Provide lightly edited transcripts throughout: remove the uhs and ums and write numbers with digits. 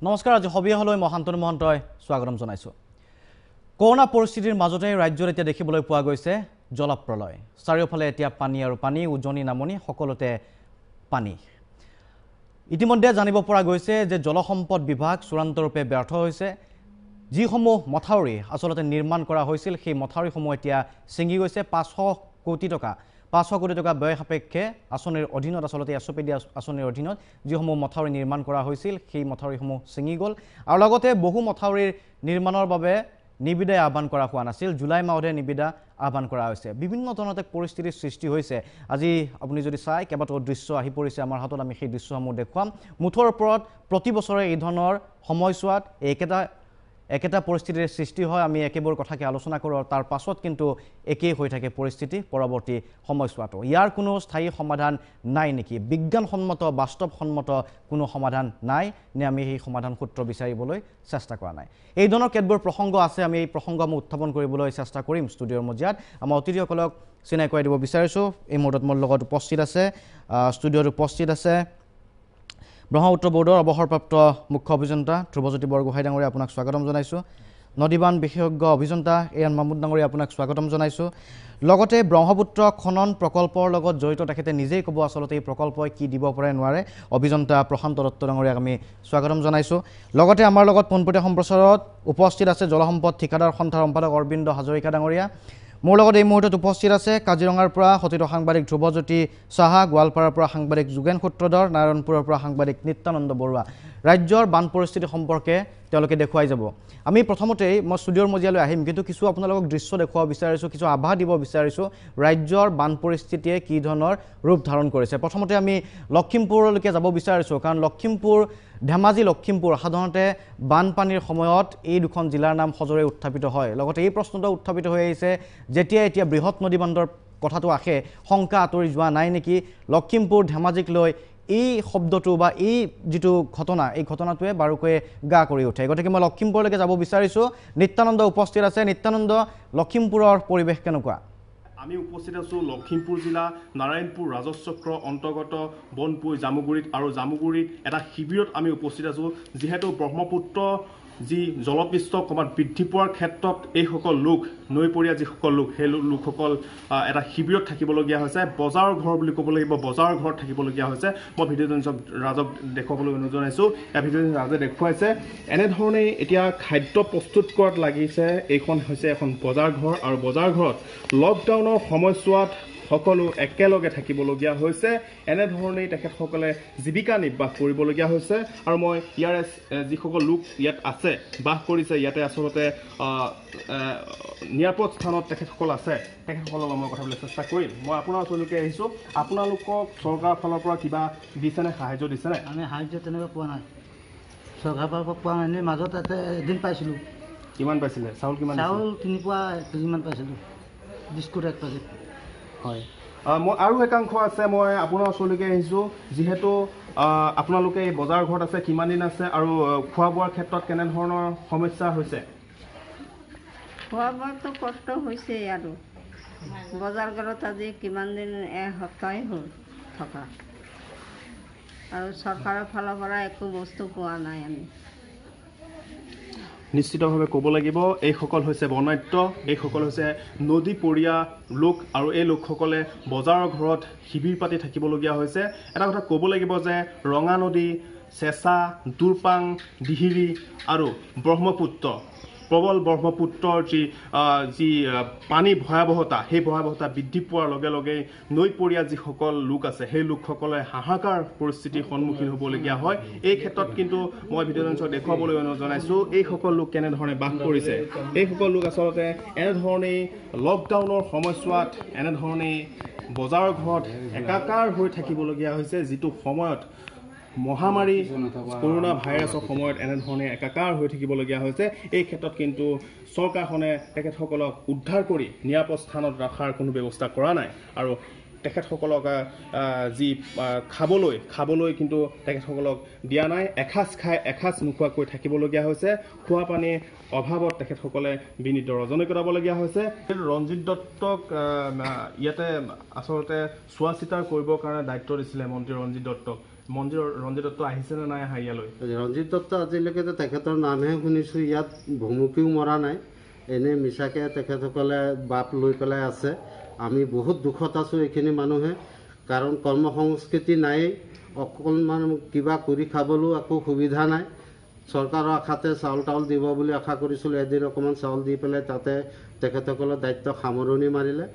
নমস্কাৰ আজি হবিয়াহলৈ মহান্তনু মহন্তই স্বাগতম জনাইছো কৰোনা পৰিস্থিতিৰ মাজতে ৰাজ্যৰ এতিয়া দেখিবলৈ পোৱা গৈছে জলপ্ৰলয় চাৰিওফালে এতিয়া পানী আৰু পানী উজনি নামনি সকলোতে পানী ইতিমধ্যে জানিব পৰা গৈছে যে জলসম্পদ বিভাগ চূড়ান্তৰূপে ব্যৰ্থ হৈছে যিসমূহ মথাউৰি আসলতে নিৰ্মাণ কৰা হৈছিল সেই মথাউৰিসমূহ এতিয়া ছিঙি গৈছে 500 কোটি টকা ব্যয় সাপেক্ষে আসনিৰ অধীনত আসলতে এছপিডি আসনিৰ অধীনত যিসমূহ মথাউৰি নিৰ্মাণ কৰা হৈছিল সেই মথাউৰিসমূহ ছিঙি গ'ল আৰু লগতে বহু মথাউৰিৰ নিৰ্মাণৰ বাবে নিবিদা আহ্বান কৰা হোৱা নাছিল জুলাই মাহতে নিবিদা আহ্বান কৰা হৈছে বিভিন্ন ধৰণতে পৰিস্থিতিৰ সৃষ্টি হৈছে আজি আপুনি যদি চাই কেইবাটাও দৃশ্য আহি পৰিছে আমাৰ হাতত আমি সেই দৃশ্যসমূহ দেখুৱাম মুঠৰ ওপৰত প্ৰতি বছৰে এই ধৰণৰ সময়ছোৱাত একেটা পৰিস্থিতিৰ সৃষ্টি হয় আমি একেবোৰ কথাকে আলোচনা কৰোঁ তাৰ পাছত কিন্তু একেই হৈ থাকে পৰিস্থিতি পৰৱৰ্তী সময়ছোৱাটো ইয়াৰ কোনো স্থায়ী সমাধান নাই নেকি বিজ্ঞানসন্মত বাস্তৱসন্মত কোনো সমাধান নাই নে আমি এই সমাধান সূত্ৰ বিচাৰিবলৈ চেষ্টা কৰা নাই এই ধৰণৰ কেতবোৰ প্ৰসংগ আছে আমি এই প্ৰসংগ উত্থাপন কৰিবলৈ চেষ্টা কৰিম ষ্টুডিঅ'ৰ মজিয়াত আমাৰ অতিথিসকলক চিনাই কৰাই দিব বিচাৰিছোঁ এই মুহূৰ্তত মোৰ লগত উপস্থিত আছে ষ্টুডিঅ'ত উপস্থিত আছে ব্ৰহ্মপুত্ৰ বোৰ্ডৰ অৱসৰপ্ৰাপ্ত মুখ্য অভিযন্তা ধ্ৰুৱজ্যোতি বৰগোহাঁই ডাঙৰীয়া আপোনাক স্বাগতম জনাইছোঁ নদীবান বিশেষজ্ঞ অভিযন্তা এয়ান মাহমুদ ডাঙৰীয়া আপোনাক স্বাগতম জনাইছোঁ লগতে ব্ৰহ্মপুত্ৰ খনন প্ৰকল্পৰ লগত জড়িত তেখেতে নিজেই ক'ব আসলতে এই প্ৰকল্পই কি দিব পাৰে নোৱাৰে অভিযন্তা প্ৰশান্ত দত্ত ডাঙৰীয়াক আমি স্বাগতম জনাইছোঁ লগতে আমাৰ লগত পোনপটীয়া সম্প্ৰচাৰত উপস্থিত আছে জলসম্পদ ঠিকাদাৰ সন্থাৰ সম্পাদক অৰবিন্দ হাজৰিকা ডাঙৰীয়া মোৰ লগত এই মুহূৰ্তত উপস্থিত আছে কাজিৰঙাৰ পৰা সতীৰ্থ সাংবাদিক ধ্ৰুৱজ্যোতি সাহা গোৱালপাৰাৰ পৰা সাংবাদিক যোগেন সূত্ৰধৰ নাৰায়ণপুৰৰ পৰা সাংবাদিক নিত্যানন্দ বৰুৱা ৰাজ্যৰ বান পৰিস্থিতি সম্পৰ্কে তেওঁলোকে দেখুৱাই যাব আমি প্ৰথমতেই মই ষ্টুডিঅ'ৰ মজিয়ালৈ আহিম কিন্তু কিছু আপোনালোকক দৃশ্য দেখুৱাব বিচাৰিছোঁ কিছু আভাস দিব বিচাৰিছোঁ ৰাজ্যৰ বান পৰিস্থিতিয়ে কি ধৰণৰ ৰূপ ধাৰণ কৰিছে প্ৰথমতে আমি লখিমপুৰলৈকে যাব বিচাৰিছোঁ কাৰণ লখিমপুৰ ধেমাজি লখিমপুৰ সাধাৰণতে বানপানীৰ সময়ত এই দুখন জিলাৰ নাম সজৰে উত্থাপিত হয় লগতে এই প্ৰশ্নটো উত্থাপিত হৈ আহিছে যেতিয়া এতিয়া বৃহৎ নদী বান্ধৰ কথাটো আহে শংকা আঁতৰি যোৱা নাই নেকি লখিমপুৰ ধেমাজিক লৈ এই শব্দটো বা এই যিটো ঘটনা এই ঘটনাটোৱে বাৰুকৈ গা কৰি উঠে গতিকে মই লখিমপুৰলৈকে যাব বিচাৰিছোঁ নিত্যানন্দ উপস্থিত আছে নিত্যানন্দ লখিমপুৰৰ পৰিৱেশ কেনেকুৱা আমি উপস্থিত আছোঁ লখিমপুৰ জিলা নাৰায়ণপুৰ ৰাজচক্ৰ অন্তৰ্গত বনপুৰ জামুগুৰিত আৰু জামুগুৰিত এটা শিবিৰত আমি উপস্থিত আছোঁ যিহেতু ব্ৰহ্মপুত্ৰ যি জলপৃষ্ঠ ক্ৰমাৎ বৃদ্ধি পোৱাৰ ক্ষেত্ৰত এইসকল লোক নৈপৰীয়া যিসকল লোক সেই লোকসকল এটা শিবিৰত থাকিবলগীয়া হৈছে বজাৰ ঘৰ বুলি ক'ব লাগিব বজাৰ ঘৰত থাকিবলগীয়া হৈছে মই ভিডিঅ'টো ৰাজক দেখুৱাবলৈ অনুৰোধ জনাইছোঁ এই ভিডিঅ'টো ৰাজে দেখুৱাইছে এনেধৰণেই এতিয়া খাদ্য প্ৰস্তুত কৰাত লাগিছে এইখন হৈছে এখন বজাৰ ঘৰ আৰু বজাৰ ঘৰত লকডাউনৰ সময়ছোৱাত সকলো একেলগে থাকিবলগীয়া হৈছে এনেধৰণেই তেখেতসকলে জীৱিকা নিৰ্বাহ কৰিবলগীয়া হৈছে আৰু মই ইয়াৰে যিসকল লোক ইয়াত আছে বাস কৰিছে ইয়াতে আচলতে নিৰাপদ স্থানত তেখেতসকল আছে তেখেতসকলৰ মই কথা ক'বলৈ চেষ্টা কৰিম মই আপোনাৰ ওচৰলৈকে আহিছোঁ আপোনালোকক চৰকাৰৰ ফালৰ পৰা কিবা দিছেনে সাহায্য দিছেনে আমি সাহায্য তেনেকৈ পোৱা নাই চৰকাৰৰ পৰা পোৱা নাই মাজত এদিন পাইছিলোঁ কিমান পাইছিলে চাউল কিমান চাউল 3 পোৱা 1 কেজিমান পাইছিলোঁ বিস্কুট 1 পেকেট হয় মই আৰু একাংশ আছে মই আপোনাৰ ওচৰলৈকে আহিছোঁ যিহেতু আপোনালোকে এই বজাৰ ঘৰত আছে কিমান দিন আছে আৰু খোৱা বোৱাৰ ক্ষেত্ৰত কেনেধৰণৰ সমস্যা হৈছে খোৱা বোৱাটো কষ্ট হৈছে আৰু বজাৰ ঘৰত আজি কিমান দিন এসপ্তাহেই হ'ল থকা আৰু চৰকাৰৰ ফালৰ পৰা একো বস্তু পোৱা নাই আমি নিশ্চিতভাৱে ক'ব লাগিব এইসকল হৈছে বৰ্ণাঢ্য এইসকল হৈছে নদীপৰীয়া লোক আৰু এই লোকসকলে বজাৰৰ ঘৰত শিবিৰ পাতি থাকিবলগীয়া হৈছে এটা কথা ক'ব লাগিব যে ৰঙা নদী চেঁচা দুৰপাং দিহিৰি আৰু ব্ৰহ্মপুত্ৰ প্ৰবল ব্ৰহ্মপুত্ৰৰ যি পানী ভয়াৱহতা সেই ভয়াৱহতা বৃদ্ধি পোৱাৰ লগে লগে নৈপৰীয়া যিসকল লোক আছে সেই লোকসকলে হাহাকাৰ পৰিস্থিতিৰ সন্মুখীন হ'বলগীয়া হয় এই ক্ষেত্ৰত কিন্তু মই ভিডিঅ'ত দেখুৱাবলৈ অনুৰোধ জনাইছোঁ এইসকল লোক কেনেধৰণে বাস কৰিছে এইসকল লোক আচলতে এনেধৰণেই লকডাউনৰ সময়ছোৱাত এনেধৰণেই বজাৰ ঘৰত একাকাৰ হৈ থাকিবলগীয়া হৈছে যিটো সময়ত মহামাৰী কৰোনা ভাইৰাছৰ সময়ত এনেধৰণে একাকাৰ হৈ থাকিবলগীয়া হৈছে এই ক্ষেত্ৰত কিন্তু চৰকাৰখনে তেখেতসকলক উদ্ধাৰ কৰি নিৰাপদ স্থানত ৰখাৰ কোনো ব্যৱস্থা কৰা নাই আৰু তেখেতসকলক যি খাবলৈ কিন্তু তেখেতসকলক দিয়া নাই এসাঁজ খাই এসাঁজ নোখোৱাকৈ থাকিবলগীয়া হৈছে খোৱা পানীৰ অভাৱত তেখেতসকলে বিনীত ৰজনী কটাবলগীয়া হৈছে ৰঞ্জিত দত্তক ইয়াতে আচলতে চোৱা চিতা কৰিবৰ কাৰণে দায়িত্ব দিছিলে মন্ত্ৰী ৰঞ্জিত দত্তক মন্দিৰ ৰঞ্জিত দত্ত আহিছেনে নাই ইয়ালৈ? ৰঞ্জিত দত্ত আজিলৈকেতো তেখেতৰ নামহে শুনিছোঁ, ইয়াত ভুমুকিও মৰা নাই। এনেই মিছাকৈ তেখেতসকলে বাপ লৈ পেলাই আছে। আমি বহুত দুখত আছোঁ এইখিনি মানুহে, কাৰণ কৰ্মসংস্কৃতি নায়েই, অকণমান কিবা কৰি খাবলৈও একো সুবিধা নাই। চৰকাৰৰ আশাতে চাউল তাউল দিব বুলি আশা কৰিছিলোঁ, এদিন অকণমান চাউল দি পেলাই তাতে তেখেতসকলৰ দায়িত্ব সামৰণি মাৰিলে।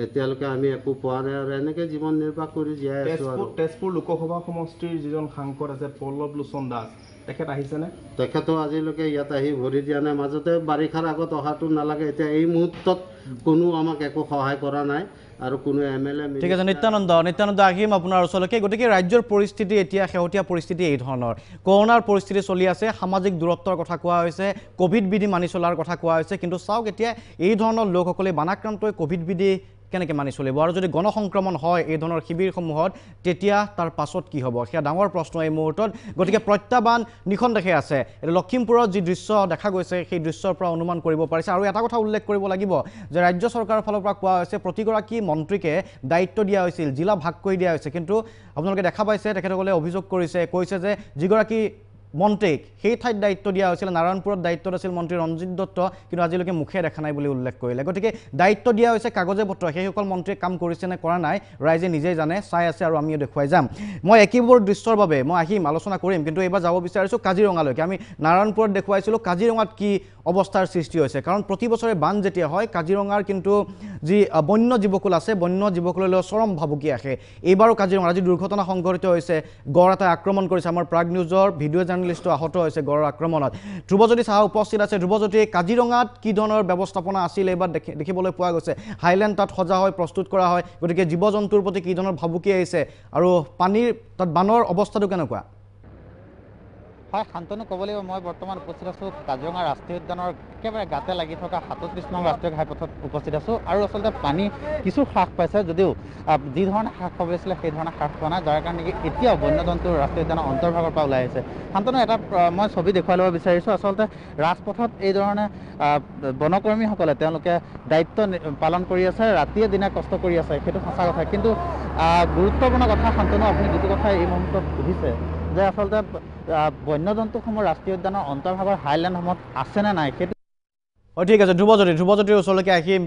এতিয়ালৈকে আমি একো পোৱা নাই আৰু এনেকৈ জীৱন নিৰ্বাহ কৰি জীয়াই আছোঁ। আৰু তেজপুৰ লোকসভা সমষ্টিৰ যিজন সাংসদ আছে পল্লৱ লোচন দাস, তেখেত আহিছেনে? তেখেতো আজিলৈকে ইয়াত আহি ভৰি দিয়া নাই। মাজতে বাৰিষাৰ আগত অহাটো নালাগে, এতিয়া এই মুহূৰ্তত কোনো আমাক একো সহায় কৰা নাই আৰু কোনো MLA। ঠিক আছে, নিত্যানন্দ আহিম আপোনাৰ ওচৰলৈকে। গতিকে ৰাজ্যৰ পৰিস্থিতি এতিয়া শেহতীয়া পৰিস্থিতি এই ধৰণৰ, কৰোনাৰ পৰিস্থিতি চলি আছে, সামাজিক দূৰত্বৰ কথা কোৱা হৈছে, কোভিড বিধি মানি চলাৰ কথা কোৱা হৈছে, কিন্তু চাওক এতিয়া এই ধৰণৰ লোকসকলে বানাক্ৰান্ত হৈ কোভিড বিধি কেনেকৈ মানি চলিব, আৰু যদি গণসংক্ৰমণ হয় এই ধৰণৰ শিবিৰসমূহত তেতিয়া তাৰ পাছত কি হ'ব, সেয়া ডাঙৰ প্ৰশ্ন এই মুহূৰ্তত। গতিকে প্ৰত্যাহ্বান নিঃসন্দেহে আছে। এতিয়া লখিমপুৰত যি দৃশ্য দেখা গৈছে সেই দৃশ্যৰ পৰা অনুমান কৰিব পাৰিছে। আৰু এটা কথা উল্লেখ কৰিব লাগিব যে ৰাজ্য চৰকাৰৰ ফালৰ পৰা কোৱা হৈছে প্ৰতিগৰাকী মন্ত্ৰীকে দায়িত্ব দিয়া হৈছিল, জিলা ভাগ কৰি দিয়া হৈছে, কিন্তু আপোনালোকে দেখা পাইছে তেখেতসকলে অভিযোগ কৰিছে, কৈছে যে যিগৰাকী মন্ত্ৰীক সেই ঠাইত দায়িত্ব দিয়া হৈছিল, নাৰায়ণপুৰত দায়িত্বত আছিল মন্ত্ৰী ৰঞ্জিত দত্ত, কিন্তু আজিলৈকে মুখে দেখা নাই বুলি উল্লেখ কৰিলে। গতিকে দায়িত্ব দিয়া হৈছে কাগজে পত্ৰ, সেইসকল মন্ত্ৰীয়ে কাম কৰিছে নে কৰা নাই ৰাইজে নিজেই জানে, চাই আছে আৰু আমিও দেখুৱাই যাম। মই একেবোৰ দৃশ্যৰ বাবে মই আহিম, আলোচনা কৰিম, কিন্তু এইবাৰ যাব বিচাৰিছোঁ কাজিৰঙালৈকে। আমি নাৰায়ণপুৰত দেখুৱাইছিলোঁ, কাজিৰঙাত কি অৱস্থাৰ সৃষ্টি হৈছে, কাৰণ প্ৰতি বছৰে বান যেতিয়া হয় কাজিৰঙাৰ কিন্তু যি বন্য জীৱকুল আছে, বন্য জীৱকুললৈ চৰম ভাবুকি আহে। এইবাৰো কাজিৰঙাৰ আজি দুৰ্ঘটনা সংঘটিত হৈছে, গড় এটাই আক্ৰমণ কৰিছে, আমাৰ প্ৰাগ নিউজৰ ভিডিঅ' জাৰ্নেলিষ্টটো আহত হৈছে গড়ৰ আক্ৰমণত। ধ্ৰুৱজ্যোতি চাহা উপস্থিত আছে। ধ্ৰুৱজ্যোতি, কাজিৰঙাত কি ধৰণৰ ব্যৱস্থাপনা আছিল এইবাৰ দেখিবলৈ পোৱা গৈছে? হাইলেণ্ড তাত সজা হয়, প্ৰস্তুত কৰা হয়, গতিকে জীৱ জন্তুৰ প্ৰতি কি ধৰণৰ ভাবুকি আহিছে আৰু পানীৰ তাত বানৰ অৱস্থাটো কেনেকুৱা? হয় শান্তনু, ক'ব লাগিব মই বৰ্তমান উপস্থিত আছোঁ কাজিৰঙা ৰাষ্ট্ৰীয় উদ্যানৰ একেবাৰে গাতে লাগি থকা ৩৭ নং ৰাষ্ট্ৰীয় ঘাইপথত উপস্থিত আছোঁ। আৰু আচলতে পানী কিছু হ্ৰাস পাইছে, যদিও যি ধৰণে হ্ৰাস পাব লাগিছিলে সেই ধৰণে হ্ৰাস পোৱা নাই, যাৰ কাৰণে এতিয়াও বন্যজন্তু ৰাষ্ট্ৰীয় উদ্যানৰ অন্তৰ্ভাগৰ পৰা ওলাই আহিছে। শান্তনু, এটা মই ছবি দেখুৱাই ল'ব বিচাৰিছোঁ। আচলতে ৰাজপথত এই ধৰণে বনকৰ্মীসকলে তেওঁলোকে দায়িত্ব পালন কৰি আছে, ৰাতিয়ে দিনে কষ্ট কৰি আছে, সেইটো সঁচা কথা। কিন্তু গুৰুত্বপূৰ্ণ কথা শান্তনু, আপুনি যিটো কথা এই মুহূৰ্তত সুধিছে যে আচলতে বন্যজন্তুসমূহ ৰাষ্ট্ৰীয় উদ্যানৰ অন্তৰ্ভাগৰ হাইলেণ্ডসমূহত আছেনে নাই, সেইটো ঠিক আছে। ধ্ৰুৱজ্যোতিৰ ওচৰলৈকে আহিম,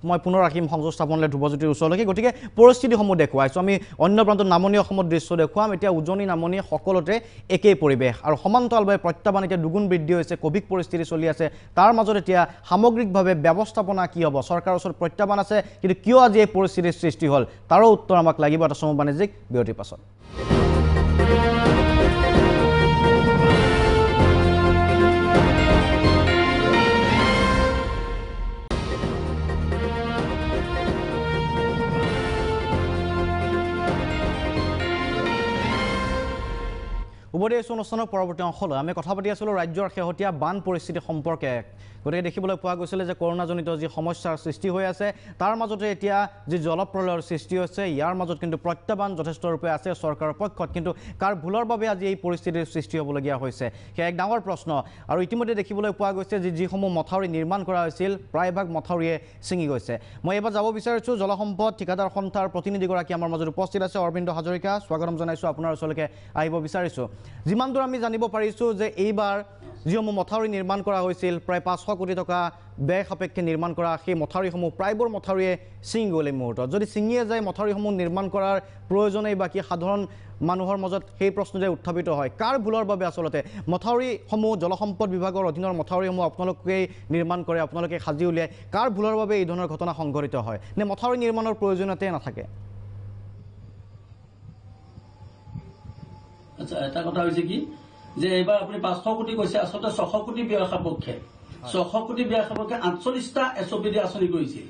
মই পুনৰ আহিম সংযোগ স্থাপনলৈ ধ্ৰুৱজ্যোতিৰ ওচৰলৈকে। গতিকে পৰিস্থিতিসমূহ দেখুৱাইছোঁ, আমি অন্য প্ৰান্তত নামনি অসমত দৃশ্য দেখুৱাম। এতিয়া উজনি নামনি সকলোতে একেই পৰিৱেশ, আৰু সমান্তৰালভাৱে প্ৰত্যাহ্বান এতিয়া দুগুণ বৃদ্ধি হৈছে, কোভিড পৰিস্থিতি চলি আছে, তাৰ মাজত এতিয়া সামগ্ৰিকভাৱে ব্যৱস্থাপনা কি হ'ব, চৰকাৰৰ ওচৰত প্ৰত্যাহ্বান আছে, কিন্তু কিয় আজি এই পৰিস্থিতিৰ সৃষ্টি হ'ল তাৰো উত্তৰ আমাক লাগিব এটা চমু বাণিজ্যিক বিৰতিৰ পাছত। উভতি আহিছোঁ অনুষ্ঠানৰ পৰৱৰ্তী অংশলৈ। আমি কথা পাতি আছিলোঁ ৰাজ্যৰ শেহতীয়া বান পৰিস্থিতি সম্পৰ্কে। গতিকে দেখিবলৈ পোৱা গৈছিলে যে কৰোণাজনিত যি সমস্যাৰ সৃষ্টি হৈ আছে, তাৰ মাজতে এতিয়া যি জলপ্ৰলয়ৰ সৃষ্টি হৈছে, ইয়াৰ মাজত কিন্তু প্ৰত্যাহ্বান যথেষ্ট ৰূপে আছে চৰকাৰৰ পক্ষত, কিন্তু কাৰ ভুলৰ বাবে আজি এই পৰিস্থিতিৰ সৃষ্টি হ'বলগীয়া হৈছে সেয়া এক ডাঙৰ প্ৰশ্ন। আৰু ইতিমধ্যে দেখিবলৈ পোৱা গৈছে যে যিসমূহ মথাউৰি নিৰ্মাণ কৰা হৈছিল প্ৰায়ভাগ মথাউৰিয়ে ছিঙি গৈছে। মই এইবাৰ যাব বিচাৰিছোঁ জলসম্পদ ঠিকাদাৰ সন্থাৰ প্ৰতিনিধিগৰাকী আমাৰ মাজত উপস্থিত আছে, অৰবিন্দ হাজৰিকা, স্বাগতম জনাইছোঁ, আপোনাৰ ওচৰলৈকে আহিব বিচাৰিছোঁ। যিমান দূৰ আমি জানিব পাৰিছোঁ যে এইবাৰ যিসমূহ মথাউৰি নিৰ্মাণ কৰা হৈছিল, প্ৰায় 500 কোটি টকা ব্যয় সাপেক্ষে নিৰ্মাণ কৰা সেই মথাউৰিসমূহ প্ৰায়বোৰ মথাউৰিয়ে ছিঙি গ'ল এই মুহূৰ্তত। যদি ছিঙিয়ে যায় মথাউৰিসমূহ নিৰ্মাণ কৰাৰ প্ৰয়োজনেই বা কি সাধাৰণ মানুহৰ মাজত সেই প্ৰশ্নটোৱে উত্থাপিত হয়, কাৰ ভুলৰ বাবে আচলতে মথাউৰিসমূহ জলসম্পদ বিভাগৰ অধীনৰ মথাউৰিসমূহ আপোনালোকেই নিৰ্মাণ কৰে, আপোনালোকে সাজি উলিয়ায়, কাৰ ভুলৰ বাবে এই ধৰণৰ ঘটনা সংঘটিত হয়, নে মথাউৰি নিৰ্মাণৰ প্ৰয়োজনীয়তাই নাথাকে? আচ্ছা, এটা কথা হৈছে কি যে এইবাৰ আপুনি 500 কোটি কৈছে, আচলতে 600 কোটি ব্যয় সাপেক্ষে 600 কোটি ব্যয় সাপেক্ষে 48টা SOPD আঁচনি কৰিছিল।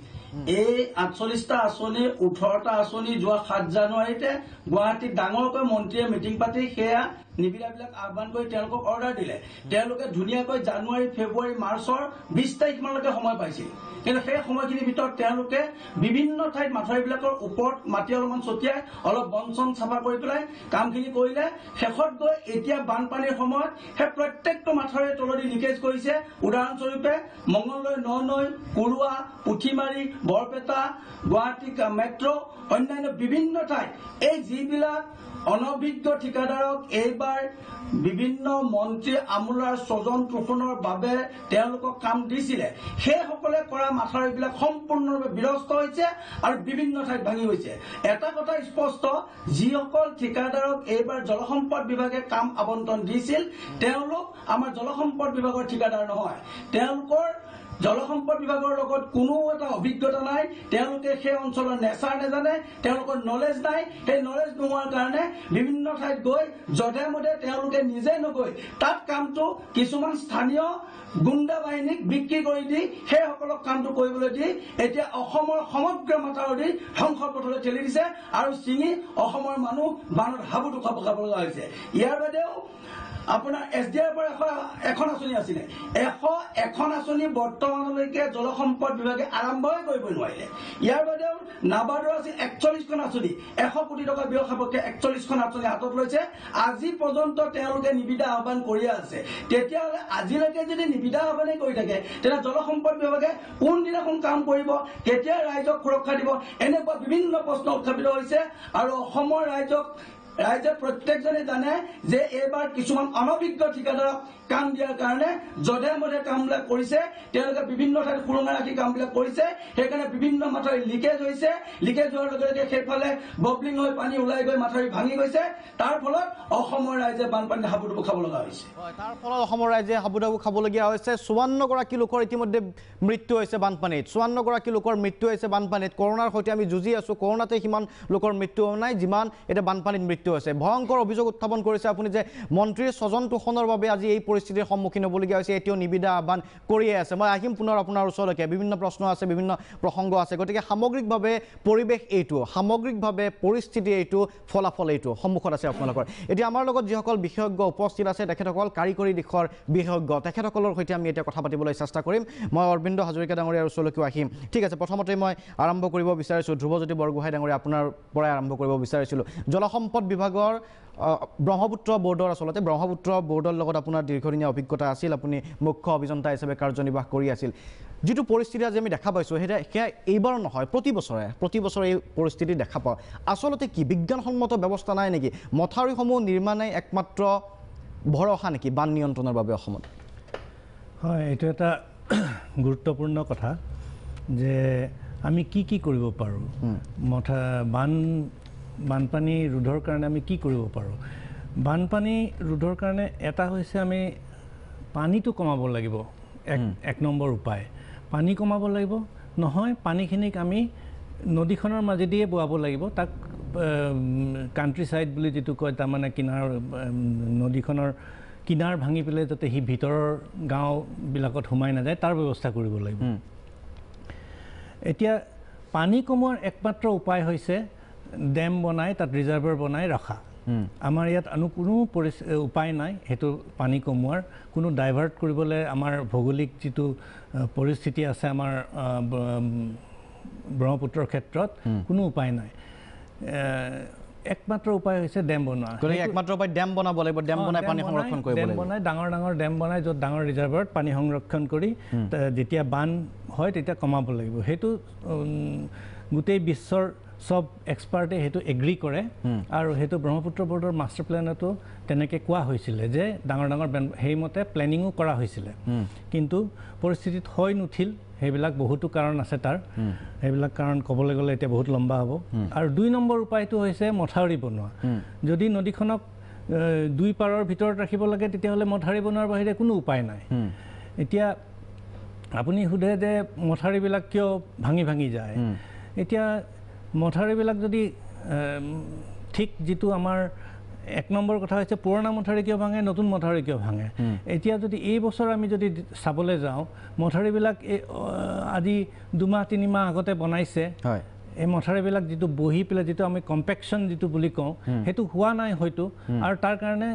এই 48টা আঁচনি 18টা আঁচনি যোৱা 7 জানুৱাৰীতে গুৱাহাটীত ডাঙৰকৈ মন্ত্ৰীয়ে মিটিং পাতি সেয়া নিবিদাবিলাক আহ্বান কৰি তেওঁলোকক অৰ্ডাৰ দিলে। তেওঁলোকে ধুনীয়াকৈ জানুৱাৰী, ফেব্ৰুৱাৰী, মাৰ্চৰ 20 তাৰিখমানলৈকে সময় পাইছিল। কিন্তু সেই সময়খিনিৰ ভিতৰত তেওঁলোকে বিভিন্ন ঠাইত মাথাউৰিবিলাকৰ ওপৰত মাটি অলপমান ছটিয়াই অলপ বন চন চাফা কৰি পেলাই কামখিনি কৰিলে শেষত গৈ এতিয়া বানপানীৰ সময়ত সেই প্ৰত্যেকটো মাথাউৰিৰ তলেদি লিকেজ কৰিছে উদাহৰণস্বৰূপে মঙলদৈ ননৈ কুৰুৱা পুঠিমাৰী বৰপেটা গুৱাহাটী মেট্ৰ' অন্যান্য বিভিন্ন ঠাইত এই যিবিলাক অনভিজ্ঞ ঠিকাদাৰক এইবাৰ বিভিন্ন মন্ত্ৰী আমোলাৰ স্বজন পোষণৰ বাবে তেওঁলোকক কাম দিছিলে সেইসকলে কৰা মাথাউৰিবিলাক সম্পূৰ্ণৰূপে বিনষ্ট হৈছে আৰু বিভিন্ন ঠাইত ভাঙি গৈছে এটা কথা স্পষ্ট যিসকল ঠিকাদাৰক এইবাৰ জলসম্পদ বিভাগে কাম আবণ্টন দিছিল তেওঁলোক আমাৰ জলসম্পদ বিভাগৰ ঠিকাদাৰ নহয় তেওঁলোকৰ জলসম্পদ বিভাগৰ লগত কোনো এটা অভিজ্ঞতা নাই তেওঁলোকে সেই অঞ্চলৰ নেচাৰ নাজানে তেওঁলোকৰ নলেজ নাই সেই নলেজ নোহোৱাৰ কাৰণে বিভিন্ন ঠাইত গৈ যধে মধে তেওঁলোকে নিজে নগৈ তাত কামটো কিছুমান স্থানীয় গুণ্ডা বাহিনীক বিক্ৰী কৰি দি সেইসকলক কামটো কৰিবলৈ দি এতিয়া অসমৰ সমগ্ৰ মাথাউৰি ধ্বংসৰ পথলৈ ঠেলি দিছে আৰু ছিঙি অসমৰ মানুহ বানত হাবুটো খাব লগা হৈছে ইয়াৰ বাদেও আপোনাৰ SDR পৰা এখন আঁচনি আছিলে 101 আঁচনি বৰ্তমানলৈকে জলসম্পদ বিভাগে আৰম্ভই কৰিব নোৱাৰিলে ইয়াৰ বাদেও নাবাৰ্ডৰ আছিল 41খন আঁচনি 100 কোটি টকা ব্যয় সাপেক্ষে 41খন আঁচনি হাতত লৈছে আজি পৰ্যন্ত তেওঁলোকে নিবিদা আহ্বান কৰিয়ে আছে তেতিয়াহ'লে আজিলৈকে যদি নিবিদা আহ্বানেই কৰি থাকে তেনে জলসম্পদ বিভাগে কোনদিনাখন কাম কৰিব কেতিয়া ৰাইজক সুৰক্ষা দিব এনেকুৱা বিভিন্ন প্ৰশ্ন উত্থাপিত হৈছে আৰু অসমৰ ৰাইজে প্ৰত্যেকজনে জানে যে এইবাৰ কিছুমান অনভিজ্ঞ ঠিকাদাৰক কাম দিয়াৰ কাৰণে যধে মধে কামবিলাক কৰিছে তেওঁলোকে বিভিন্ন ঠাইত সুৰঙা ৰাখি কামবিলাক কৰিছে সেইকাৰণে বিভিন্ন মাথাউৰি লিকেজ হৈছে লিকেজ হোৱাৰ লগে লগে সেইফালে ববলিং হৈ পানী ওলাই গৈ মাথাউৰি ভাঙি গৈছে তাৰ ফলত অসমৰ ৰাইজে বানপানীত হাবুডুবু খাব লগা হৈছে তাৰ ফলত অসমৰ ৰাইজে হাবুডুবু খাবলগীয়া হৈছে 54 গৰাকী লোকৰ ইতিমধ্যে মৃত্যু হৈছে বানপানীত 54 গৰাকী লোকৰ মৃত্যু হৈছে বানপানীত কৰোনাৰ সৈতে আমি যুঁজি আছো কৰোনাতে সিমান লোকৰ মৃত্যু নাই যিমান এটা বানপানীত মৃত্যু হৈছে ভয়ংকৰ অভিযোগ উত্থাপন কৰিছে আপুনি যে মন্ত্ৰীৰ স্বজন তোষণৰ বাবে আজি এই পৰিস্থিতিৰ সন্মুখীন হ'বলগীয়া হৈছে এতিয়াও নিবিদা আহ্বান কৰিয়ে আছে মই আহিম পুনৰ আপোনাৰ ওচৰলৈকে বিভিন্ন প্ৰশ্ন আছে বিভিন্ন প্ৰসংগ আছে গতিকে সামগ্ৰিকভাৱে পৰিৱেশ এইটো সামগ্ৰিকভাৱে পৰিস্থিতি এইটো ফলাফল এইটো সন্মুখত আছে আপোনালোকৰ এতিয়া আমাৰ লগত যিসকল বিশেষজ্ঞ উপস্থিত আছে তেখেতসকল কাৰিকৰী দিশৰ বিশেষজ্ঞ তেখেতসকলৰ সৈতে আমি এতিয়া কথা পাতিবলৈ চেষ্টা কৰিম মই অৰবিন্দ হাজৰিকা ডাঙৰীয়াৰ ওচৰলৈকে আহিম ঠিক আছে প্ৰথমতে মই আৰম্ভ কৰিব বিচাৰিছোঁ ধ্ৰুৱজ্যোতি বৰগোহাঁই ডাঙৰীয়া আপোনাৰ পৰাই আৰম্ভ কৰিব বিচাৰিছিলোঁ জলসম্পদ বিভাগৰ ব্ৰহ্মপুত্ৰ বোৰ্ডৰ আচলতে ব্ৰহ্মপুত্ৰ বোৰ্ডৰ লগত আপোনাৰ দীৰ্ঘদিনীয়া অভিজ্ঞতা আছিল আপুনি মুখ্য অভিযন্তা হিচাপে কাৰ্যনিৰ্বাহ কৰি আছিল যিটো পৰিস্থিতি আজি আমি দেখা পাইছোঁ সেয়া এইবাৰ নহয় প্ৰতি বছৰে এই পৰিস্থিতি দেখা পাওঁ আচলতে কি বিজ্ঞানসন্মত ব্যৱস্থা নাই নেকি মথাউৰিসমূহ নিৰ্মাণেই একমাত্ৰ ভৰসা নেকি বান নিয়ন্ত্ৰণৰ বাবে অসমত হয় এইটো এটা গুৰুত্বপূৰ্ণ কথা যে আমি কি কৰিব পাৰোঁ বানপানী ৰোধৰ কাৰণে আমি কি কৰিব পাৰোঁ বানপানী ৰোধৰ কাৰণে এটা হৈছে আমি পানীটো কমাব লাগিব এক নম্বৰ উপায় পানী কমাব লাগিব নহয় পানীখিনিক আমি নদীখনৰ মাজেদিয়ে বোৱাব লাগিব তাক কাণ্ট্ৰি ছাইড বুলি যিটো কয় তাৰমানে নদীখনৰ কিনাৰ ভাঙি পেলাই যাতে সি ভিতৰৰ গাঁওবিলাকত সোমাই নাযায় তাৰ ব্যৱস্থা কৰিব লাগিব এতিয়া পানী কমোৱাৰ একমাত্ৰ উপায় হৈছে ডেম বনাই তাত ৰিজাৰ্ভাৰ বনাই ৰখা আমাৰ ইয়াত কোনো উপায় নাই সেইটো পানী কমোৱাৰ কোনো ডাইভাৰ্ট কৰিবলৈ আমাৰ ভৌগোলিক যিটো পৰিস্থিতি আছে আমাৰ ব্ৰহ্মপুত্ৰৰ ক্ষেত্ৰত কোনো উপায় নাই একমাত্ৰ উপায় হৈছে ডেম বনোৱা একমাত্ৰ উপায় ডেম বনাব লাগিব ডেম বনাই পানী সংৰক্ষণ কৰিব লাগিব ডেম বনাই ডাঙৰ ডেম বনাই য'ত ডাঙৰ ৰিজাৰ্ভাৰত পানী সংৰক্ষণ কৰি যেতিয়া বান হয় তেতিয়া কমাব লাগিব সেইটো গোটেই বিশ্বৰ সব এক্সপাৰ্টে সেইটো এগ্ৰী কৰে আৰু সেইটো ব্ৰহ্মপুত্ৰ বোৰ্ডৰ মাষ্টাৰ প্লেনতো তেনেকৈ কোৱা হৈছিলে যে ডাঙৰ সেইমতে প্লেনিঙো কৰা হৈছিলে কিন্তু পৰিস্থিতিত হৈ নুঠিল সেইবিলাক বহুতো কাৰণ আছে তাৰ সেইবিলাক কাৰণ ক'বলৈ গ'লে এতিয়া বহুত লম্বা হ'ব আৰু 2 নম্বৰ উপায়টো হৈছে মথাউৰি বনোৱা যদি নদীখনক 2 পাৰৰ ভিতৰত ৰাখিব লাগে তেতিয়াহ'লে মথাউৰি বনোৱাৰ বাহিৰে কোনো উপায় নাই এতিয়া আপুনি সোধে যে মথাউৰিবিলাক কিয় ভাঙি যায় এতিয়া মথাউৰিবিলাক যদি ঠিক যিটো আমাৰ 1 নম্বৰ কথা হৈছে পুৰণা মথাউৰি কিয় ভাঙে নতুন মথাউৰি কিয় ভাঙে এতিয়া যদি এই বছৰ আমি যদি চাবলৈ যাওঁ মথাউৰিবিলাক আজি 2 মাহ 3 মাহ আগতে বনাইছে এই মথাউৰিবিলাক যিটো বহি পেলাই যিটো আমি কম্পেকশ্যন যিটো বুলি কওঁ সেইটো হোৱা নাই হয়তো আৰু তাৰ কাৰণে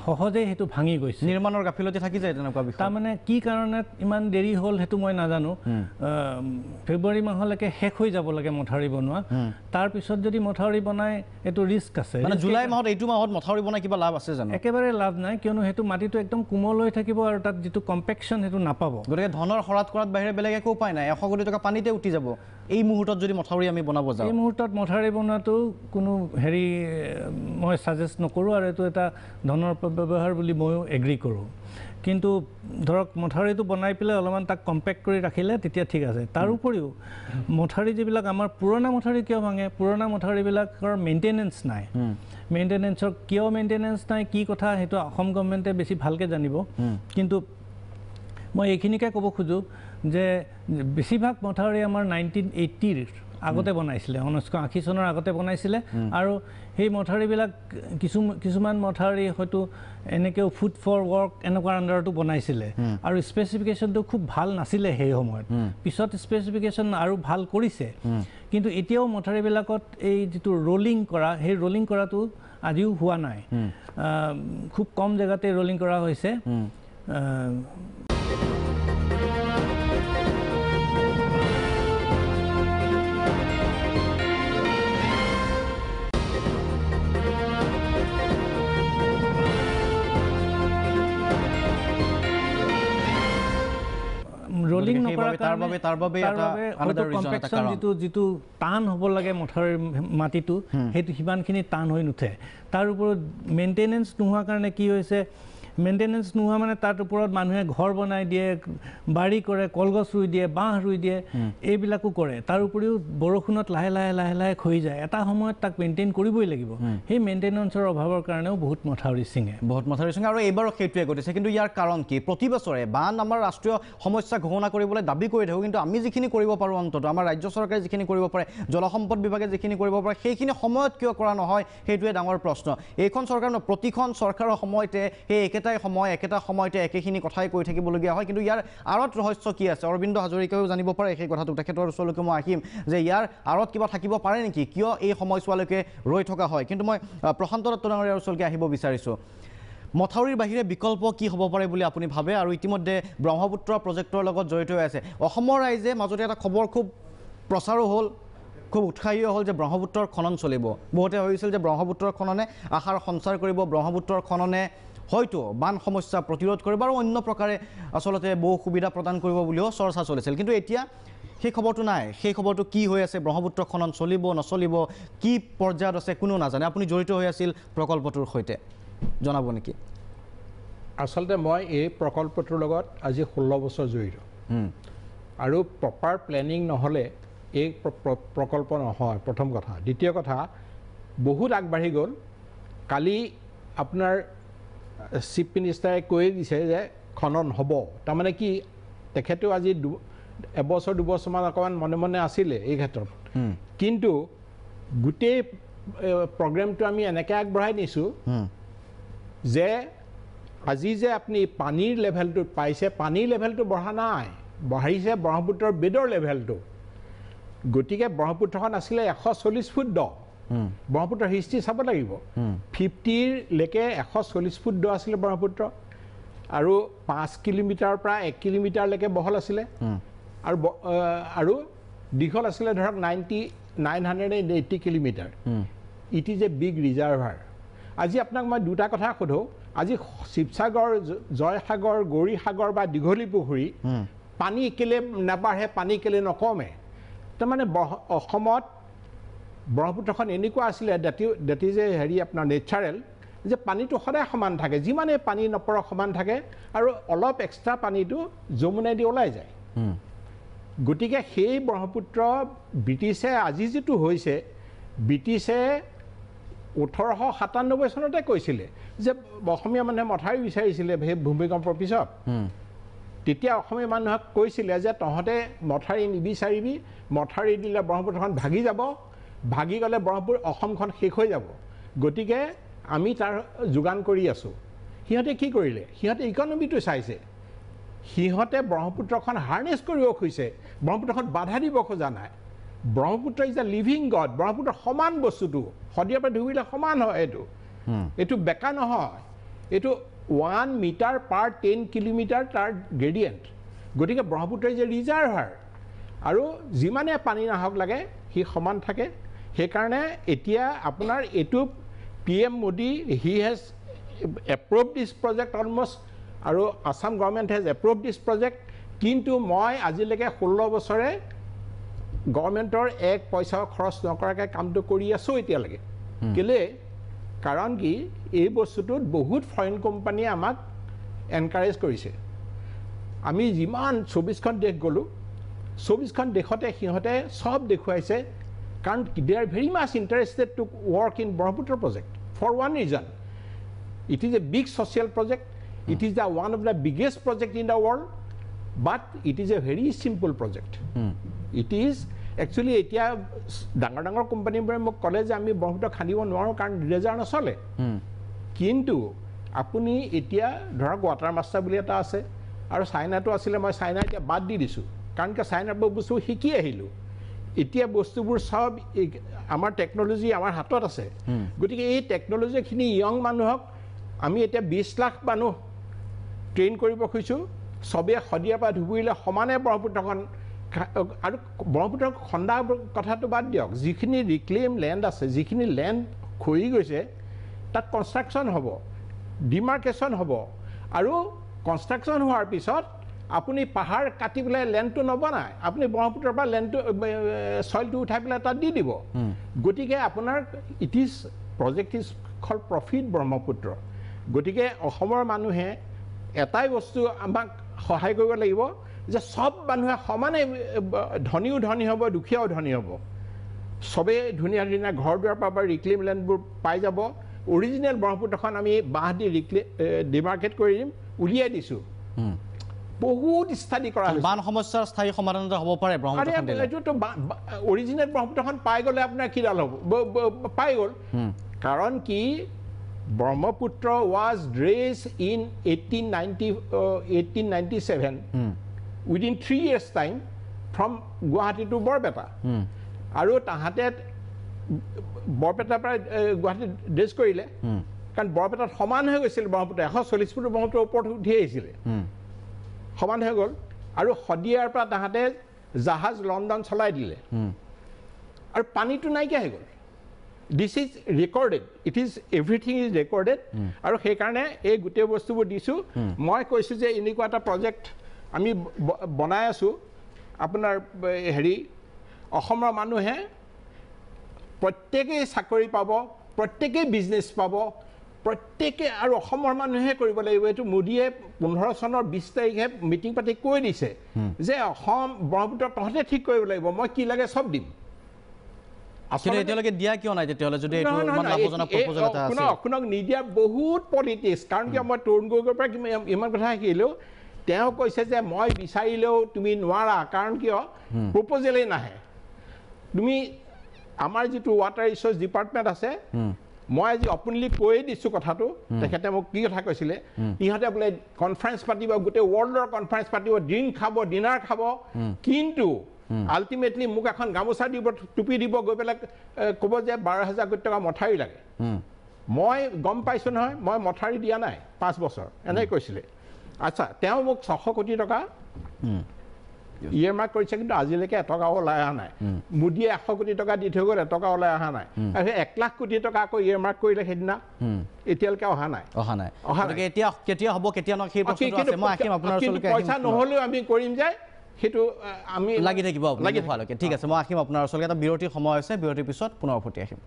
সহজেই সেইটো ভাঙি গৈছে নিৰ্মাণৰ গাফিলতি থাকি যায় তেনেকুৱা বিষয় তাৰমানে কি কাৰণে ইমান দেৰি হ'ল সেইটো মই নাজানো ফেব্ৰুৱাৰী মাহলৈকে শেষ হৈ যাব লাগে মথাউৰি বনোৱা তাৰপিছত যদি মথাউৰি বনায় এইটো ৰিস্ক আছে মানে জুলাই মাহত এইটো মাহত মথাউৰি বনাই কিবা লাভ আছে জানো একেবাৰে লাভ নাই কিয়নো সেইটো মাটিটো একদম কোমল হৈ থাকিব আৰু তাত যিটো কম্পেকশ্যন সেইটো নাপাব গতিকে ধনৰ শৰাত কৰাত বাহিৰে বেলেগ একো উপায় নাই 100 কোটি টকা পানীতে উঠি যাব এই মুহূৰ্তত যদি মথাউৰি আমি বনাব যাওঁ এই মুহূৰ্তত মথাউৰি বনোৱাটো কোনো হেৰি মই ছাজেষ্ট নকৰোঁ আৰু এইটো এটা ধনৰ ব্যৱহাৰ বুলি ময়ো এগ্ৰী কৰোঁ কিন্তু ধৰক মথাউৰিটো বনাই পেলাই অলপমান তাক কম্পেক্ট কৰি ৰাখিলে তেতিয়া ঠিক আছে তাৰ উপৰিও মথাউৰি যিবিলাক আমাৰ পুৰণা মথাউৰি কিয় ভাঙে পুৰণা মথাউৰিবিলাকৰ মেইনটেনেঞ্চ নাই মেইনটেনেঞ্চৰ কিয় মেইনটেনেঞ্চ নাই কি কথা সেইটো অসম গভৰ্ণমেণ্টে বেছি ভালকৈ জানিব কিন্তু মই এইখিনিকে ক'ব খোজোঁ যে বেছিভাগ মথাউৰি আমাৰ 1980ৰ আগতে বনাইছিলে 1980 চনৰ আগতে বনাইছিলে আৰু সেই মথাউৰিবিলাক কিছুমান মথাউৰি হয়তো এনেকৈও ফুড ফৰ ৱৰ্ক এনেকুৱা আণ্ডাৰতো বনাইছিলে আৰু স্পেচিফিকেশ্যনটো খুব ভাল নাছিলে সেই সময়ত পিছত স্পেচিফিকেশ্যন আৰু ভাল কৰিছে কিন্তু এতিয়াও মথাউৰিবিলাকত এই যিটো ৰলিং কৰা সেই ৰলিং কৰাটো আজিও হোৱা নাই খুব কম জেগাতে ৰলিং কৰা হৈছে ৰলিং নকৰাৰ কাৰণে কম্পেকশ্যন যিটো টান হ'ব লাগে মথাউৰিৰ মাটিটো সেইটো সিমানখিনি টান হৈ নুঠে তাৰ ওপৰত মেইনটেনেঞ্চ নোহোৱাৰ কাৰণে কি হৈছে মেইনটেনেঞ্চ নোহোৱা মানে তাত ওপৰত মানুহে ঘৰ বনাই দিয়ে বাৰী কৰে কলগছ ৰুই দিয়ে বাঁহ ৰুই দিয়ে এইবিলাকো কৰে তাৰ উপৰিও বৰষুণত লাহে লাহে খহি যায় এটা সময়ত তাক মেইনটেইন কৰিবই লাগিব সেই মেইনটেনেঞ্চৰ অভাৱৰ কাৰণেও বহুত মথাউৰি ছিঙে আৰু এইবাৰো সেইটোৱে ঘটিছে কিন্তু ইয়াৰ কাৰণ কি প্ৰতি বছৰে বান আমাৰ ৰাষ্ট্ৰীয় সমস্যা ঘোষণা কৰিবলৈ দাবী কৰি থাকোঁ কিন্তু আমি যিখিনি কৰিব পাৰোঁ অন্ততঃ আমাৰ ৰাজ্য চৰকাৰে যিখিনি কৰিব পাৰে জলসম্পদ বিভাগে যিখিনি কৰিব পাৰে সেইখিনি সময়ত কিয় কৰা নহয় সেইটোৱে ডাঙৰ প্ৰশ্ন এইখন চৰকাৰ প্ৰতিখন চৰকাৰৰ সময়তে সেই একেটা সময়তে একেখিনি কথাই কৈ থাকিবলগীয়া হয় কিন্তু ইয়াৰ আঁৰত ৰহস্য কি আছে অৰবিন্দ হাজৰিকায়ো জানিব পাৰে সেই কথাটো তেখেতৰ ওচৰলৈকে মই আহিম যে ইয়াৰ আঁৰত কিবা থাকিব পাৰে নেকি কিয় এই সময়ছোৱালৈকে ৰৈ থকা হয় কিন্তু মই প্ৰশান্ত দত্ত ডাঙৰীয়াৰ ওচৰলৈকে আহিব বিচাৰিছোঁ মথাউৰিৰ বাহিৰে বিকল্প কি হ'ব পাৰে বুলি আপুনি ভাবে আৰু ইতিমধ্যে ব্ৰহ্মপুত্ৰ প্ৰজেক্টৰ লগত জড়িত হৈ আছে অসমৰ ৰাইজে মাজতে এটা খবৰ খুব প্ৰচাৰো হ'ল খুব উৎসাহীও হ'ল যে ব্ৰহ্মপুত্ৰৰ খনন চলিব বহুতে ভাবিছিল যে ব্ৰহ্মপুত্ৰৰ খননে আশাৰ সঞ্চাৰ কৰিব ব্ৰহ্মপুত্ৰৰ খননে হয়তো বান সমস্যা প্ৰতিৰোধ কৰিব আৰু অন্য প্ৰকাৰে আচলতে বহু সুবিধা প্ৰদান কৰিব বুলিও চৰ্চা চলিছিল কিন্তু এতিয়া সেই খবৰটো নাই সেই খবৰটো কি হৈ আছে ব্ৰহ্মপুত্ৰ খনন চলিব নচলিব কি পৰ্যায়ত আছে কোনো নাজানে আপুনি জড়িত হৈ আছিল প্ৰকল্পটোৰ সৈতে জনাব নেকি আচলতে মই এই প্ৰকল্পটোৰ লগত আজি 16 বছৰ জড়িত আৰু প্ৰপাৰ প্লেনিং নহ'লে এই প্ৰকল্প নহয় প্ৰথম কথা দ্বিতীয় কথা বহুত আগবাঢ়ি গ'ল কালি আপোনাৰ চিফ মিনিষ্টাৰে কৈ দিছে যে খনন হ'ব তাৰমানে কি তেখেতেও আজি এবছৰ দুবছৰমান অকণমান মনে মনে আছিলে এই ক্ষেত্ৰত কিন্তু গোটেই প্ৰগ্ৰেমটো আমি এনেকৈ আগবঢ়াই নিছোঁ যে আজি যে আপুনি পানীৰ লেভেলটো পাইছে পানীৰ লেভেলটো বঢ়া নাই বঢ়াইছে ব্ৰহ্মপুত্ৰৰ বেদৰ লেভেলটো গতিকে ব্ৰহ্মপুত্ৰখন আছিলে 140 ফুট দ ব্ৰহ্মপুত্ৰৰ হিষ্ট্ৰী চাব লাগিব 50লৈকে 140 ফুট দ আছিলে ব্ৰহ্মপুত্ৰ আৰু 5 কিলোমিটাৰৰ পৰা 1 কিলোমিটাৰলৈকে বহল আছিলে আৰু দীঘল আছিলে ধৰক 980 kilometre it is a big reservoir আজি আপোনাক মই দুটা কথা সোধোঁ আজি শিৱসাগৰ জয়সাগৰ গৌৰীসাগৰ বা দীঘলী পুখুৰী পানী কেলে নাবাঢ়ে পানী কেলে নকমে তাৰমানে অসমত ব্ৰহ্মপুত্ৰখন এনেকুৱা আছিলে ডেট ইজ এ হেৰি আপোনাৰ নেচাৰেল যে পানীটো সদায় সমান থাকে যিমানে পানী নপৰক সমান থাকে আৰু অলপ এক্সট্ৰা পানীটো যমুনাইদি ওলাই যায় গতিকে সেই ব্ৰহ্মপুত্ৰ ব্ৰিটিছে আজি যিটো হৈছে ব্ৰিটিছে 1897 চনতে কৈছিলে যে অসমীয়া মানুহে মথাউৰি বিচাৰিছিলে সেই ভূমিকম্পৰ পিছত তেতিয়া অসমীয়া মানুহক কৈছিলে যে তহঁতে মথাউৰি নিবিচাৰিবি মথাউৰি দিলে ব্ৰহ্মপুত্ৰখন ভাগি যাব ভাগি গ'লে ব্ৰহ্মপুত্ৰ অসমখন শেষ হৈ যাব গতিকে আমি তাৰ যোগান কৰি আছোঁ সিহঁতে কি কৰিলে সিহঁতে ইকনমিটো চাইছে সিহঁতে ব্ৰহ্মপুত্ৰখন হাৰ্নেছ কৰিব খুজিছে ব্ৰহ্মপুত্ৰখন বাধা দিব খোজা নাই Brahmaputra is a living god Brahmaputra সমান বস্তুটো শদিয়াৰ পৰা ধুবিলে সমান হয় এইটো বেকা নহয় এইটো 1 মিটাৰ পাৰ 10 কিলোমিটাৰ তাৰ গ্ৰেডিয়েণ্ট গতিকে ব্ৰহ্মপুত্ৰ ইজ এ ৰিজাৰ্ভাৰ আৰু যিমানে পানী নাহক লাগে সি সমান থাকে সেইকাৰণে এতিয়া আপোনাৰ এইটো PM Modi he has approved this project almost আৰু Assam government has approved this project কিন্তু মই আজিলৈকে 16 বছৰে গভৰ্ণমেণ্টৰ এক পইচাও খৰচ নকৰাকৈ কামটো কৰি আছো এতিয়ালৈকে কেলে কাৰণ কি এই বস্তুটোত বহুত ফৰেন কোম্পানীয়ে আমাক এনকাৰেজ কৰিছে আমি যিমান 24খন দেশ গ'লোঁ 24খন দেশতে সিহঁতে সব দেখুৱাইছে কাৰণ they are very much interested to work in Brahmaputra project for one reason it is a big social project it is one of the biggest project in the world but it is a very simple project it is actually এতিয়া ডাঙৰ কোম্পানীবোৰে মোক ক'লে যে আমি ব্ৰহ্মপুত্ৰ খান্দিব নোৱাৰোঁ কাৰণ ড্ৰেজাৰ নচলে কিন্তু আপুনি এতিয়া ধৰক ৱাটাৰ মাষ্টাৰ বুলি এটা আছে আৰু চাইনাটো আছিলে মই চাইনা এতিয়া বাদ দি দিছোঁ কাৰণ কি চাইনাৰ বস্তু শিকি আহিলোঁ এতিয়া বস্তুবোৰ সব আমাৰ টেকন'লজি আমাৰ হাতত আছে গতিকে এই টেকন'লজিখিনি ইয়ং মানুহক আমি এতিয়া 20 লাখ মানুহ ট্ৰেইন কৰিব খুজিছোঁ সবে শদিয়াৰ পৰা ধুবুৰীলৈ সমানে ব্ৰহ্মপুত্ৰখন আৰু ব্ৰহ্মপুত্ৰ খন্দা কথাটো বাদ দিয়ক যিখিনি ৰিক্লেইম লেণ্ড আছে যিখিনি লেণ্ড খহি গৈছে তাত কনষ্ট্ৰাকশ্যন হ'ব ডিমাৰ্কেশ্যন হ'ব আৰু কনষ্ট্ৰাকশ্যন হোৱাৰ পিছত আপুনি পাহাৰ কাটি পেলাই লেণ্ডটো নবনায় আপুনি ব্ৰহ্মপুত্ৰৰ পৰা লেণ্ডটো চইলটো উঠাই পেলাই তাত দি দিব গতিকে আপোনাৰ it is project is call profit Brahmaputra গতিকে অসমৰ মানুহে এটাই বস্তু আমাক সহায় কৰিব লাগিব যে সব মানুহে সমানে ধনীও ধনী হ'ব দুখীয়াও ধনী হ'ব সবে ধুনীয়া ধুনীয়া ঘৰ দুৱাৰ পাব ৰিক্লেইম লেণ্ডবোৰ পাই যাব অৰিজিনেল ব্ৰহ্মপুত্ৰখন আমি বাঁহ দি ডিমাৰ্কেট কৰি দিম উলিয়াই দিছোঁ বহুত ষ্টাডি কৰা হৈছে বান সমস্যাৰ স্থায়ী সমাধান হ'ব পাৰে ব্ৰহ্মপুত্ৰখন দিলে এইটোতো অৰিজিনেল ব্ৰহ্মপুত্ৰখন পাই গ'লে আপোনাৰ কিডাল হ'ব পাই গ'ল কাৰণ কি Brahmaputra was dress in 1897 within 3 years time from Guwahati to Borpeta আৰু তাহাঁতে বৰপেটাৰ পৰা গুৱাহাটী ড্ৰেছ কৰিলে কাৰণ বৰপেটাত সমান হৈ গৈছিল ব্ৰহ্মপুত্ৰ 140 ফুট ব্ৰহ্মপুত্ৰৰ ওপৰত উঠি আহিছিলে সমান হৈ গ'ল আৰু শদিয়াৰ পৰা তাহাঁতে জাহাজ লণ্ডন চলাই দিলে আৰু পানীটো নাইকিয়া হৈ গ'ল this is recorded it is everything is recorded আৰু সেইকাৰণে এই গোটেই বস্তুবোৰ দিছোঁ মই কৈছোঁ যে এনেকুৱা এটা প্ৰজেক্ট আমি বনাই আছোঁ আপোনাৰ হেৰি অসমৰ মানুহে প্ৰত্যেকেই চাকৰি পাব প্ৰত্যেকেই বিজনেছ পাব প্ৰত্যেকে আৰু অসমৰ মানুহে কৰিব লাগিব এইটো মোদীয়ে 15 চনৰ 20 তাৰিখে মিটিং পাতি কৈ দিছে যে অসম ব্ৰহ্মপুত্ৰ তহঁতে ঠিক কৰিব লাগিব মই কি লাগে সব দিম আচলতে এতিয়ালৈকে দিয়া কিয় নাই তেতিয়াহ'লে যদি এইটো ইমান লাভজনক প্ৰপ'জেল এটা আছে কোনক নিদিয়া বহুত পলিটিক্স কাৰণ কি মই তৰুণ গগৈৰ পৰা ইমান কথা শিকিলোঁ তেওঁ কৈছে যে মই বিচাৰিলেও তুমি নোৱাৰা কাৰণ কিয় প্ৰপ'জেলেই নাহে তুমি আমাৰ যিটো ৱাটাৰ ৰিচোৰ্চ ডিপাৰ্টমেণ্ট আছে মই আজি অপেনলি কৈ দিছোঁ কথাটো তেখেতে মোক কি কথা কৈছিলে ইহঁতে বোলে কনফাৰেঞ্চ পাতিব গোটেই ৱৰ্ল্ডৰ কনফাৰেঞ্চ পাতিব ড্ৰিংক খাব ডিনাৰ খাব কিন্তু আল্টিমেটলি মোক এখন গামোচা দিব টুপি দিব গৈ পেলাই ক'ব যে 12,000 কোটি টকা মথাউৰি লাগে মই গম পাইছোঁ নহয় মই মথাউৰি দিয়া নাই 5 বছৰ এনেকৈ কৈছিলে আচ্ছা তেওঁ মোক 600 কোটি টকা ইয়েমাৰ্ক কৰিছে কিন্তু আজিলৈকে এটকাও ওলাই অহা নাই মোদীয়ে 100 কোটি টকা দি থৈ গ'ল এটকা ওলাই অহা নাই আৰু 1 লাখ কোটি টকা আকৌ ইয়েমাৰ্ক কৰিলে সেইদিনা এতিয়ালৈকে অহা নাই গতিকে এতিয়া কেতিয়া হ'ব কেতিয়া নহয় সেই প্ৰশ্নটো আছে মই আহিম আপোনাৰ ওচৰলৈকে পইচা নহ'লেও আমি কৰিম যে সেইটো আমি লাগি থাকিব হোৱালৈকে ঠিক আছে মই আহিম আপোনাৰ ওচৰলৈকে এটা বিৰতিৰ সময় আছে বিৰতিৰ পিছত পুনৰ উভতি আহিম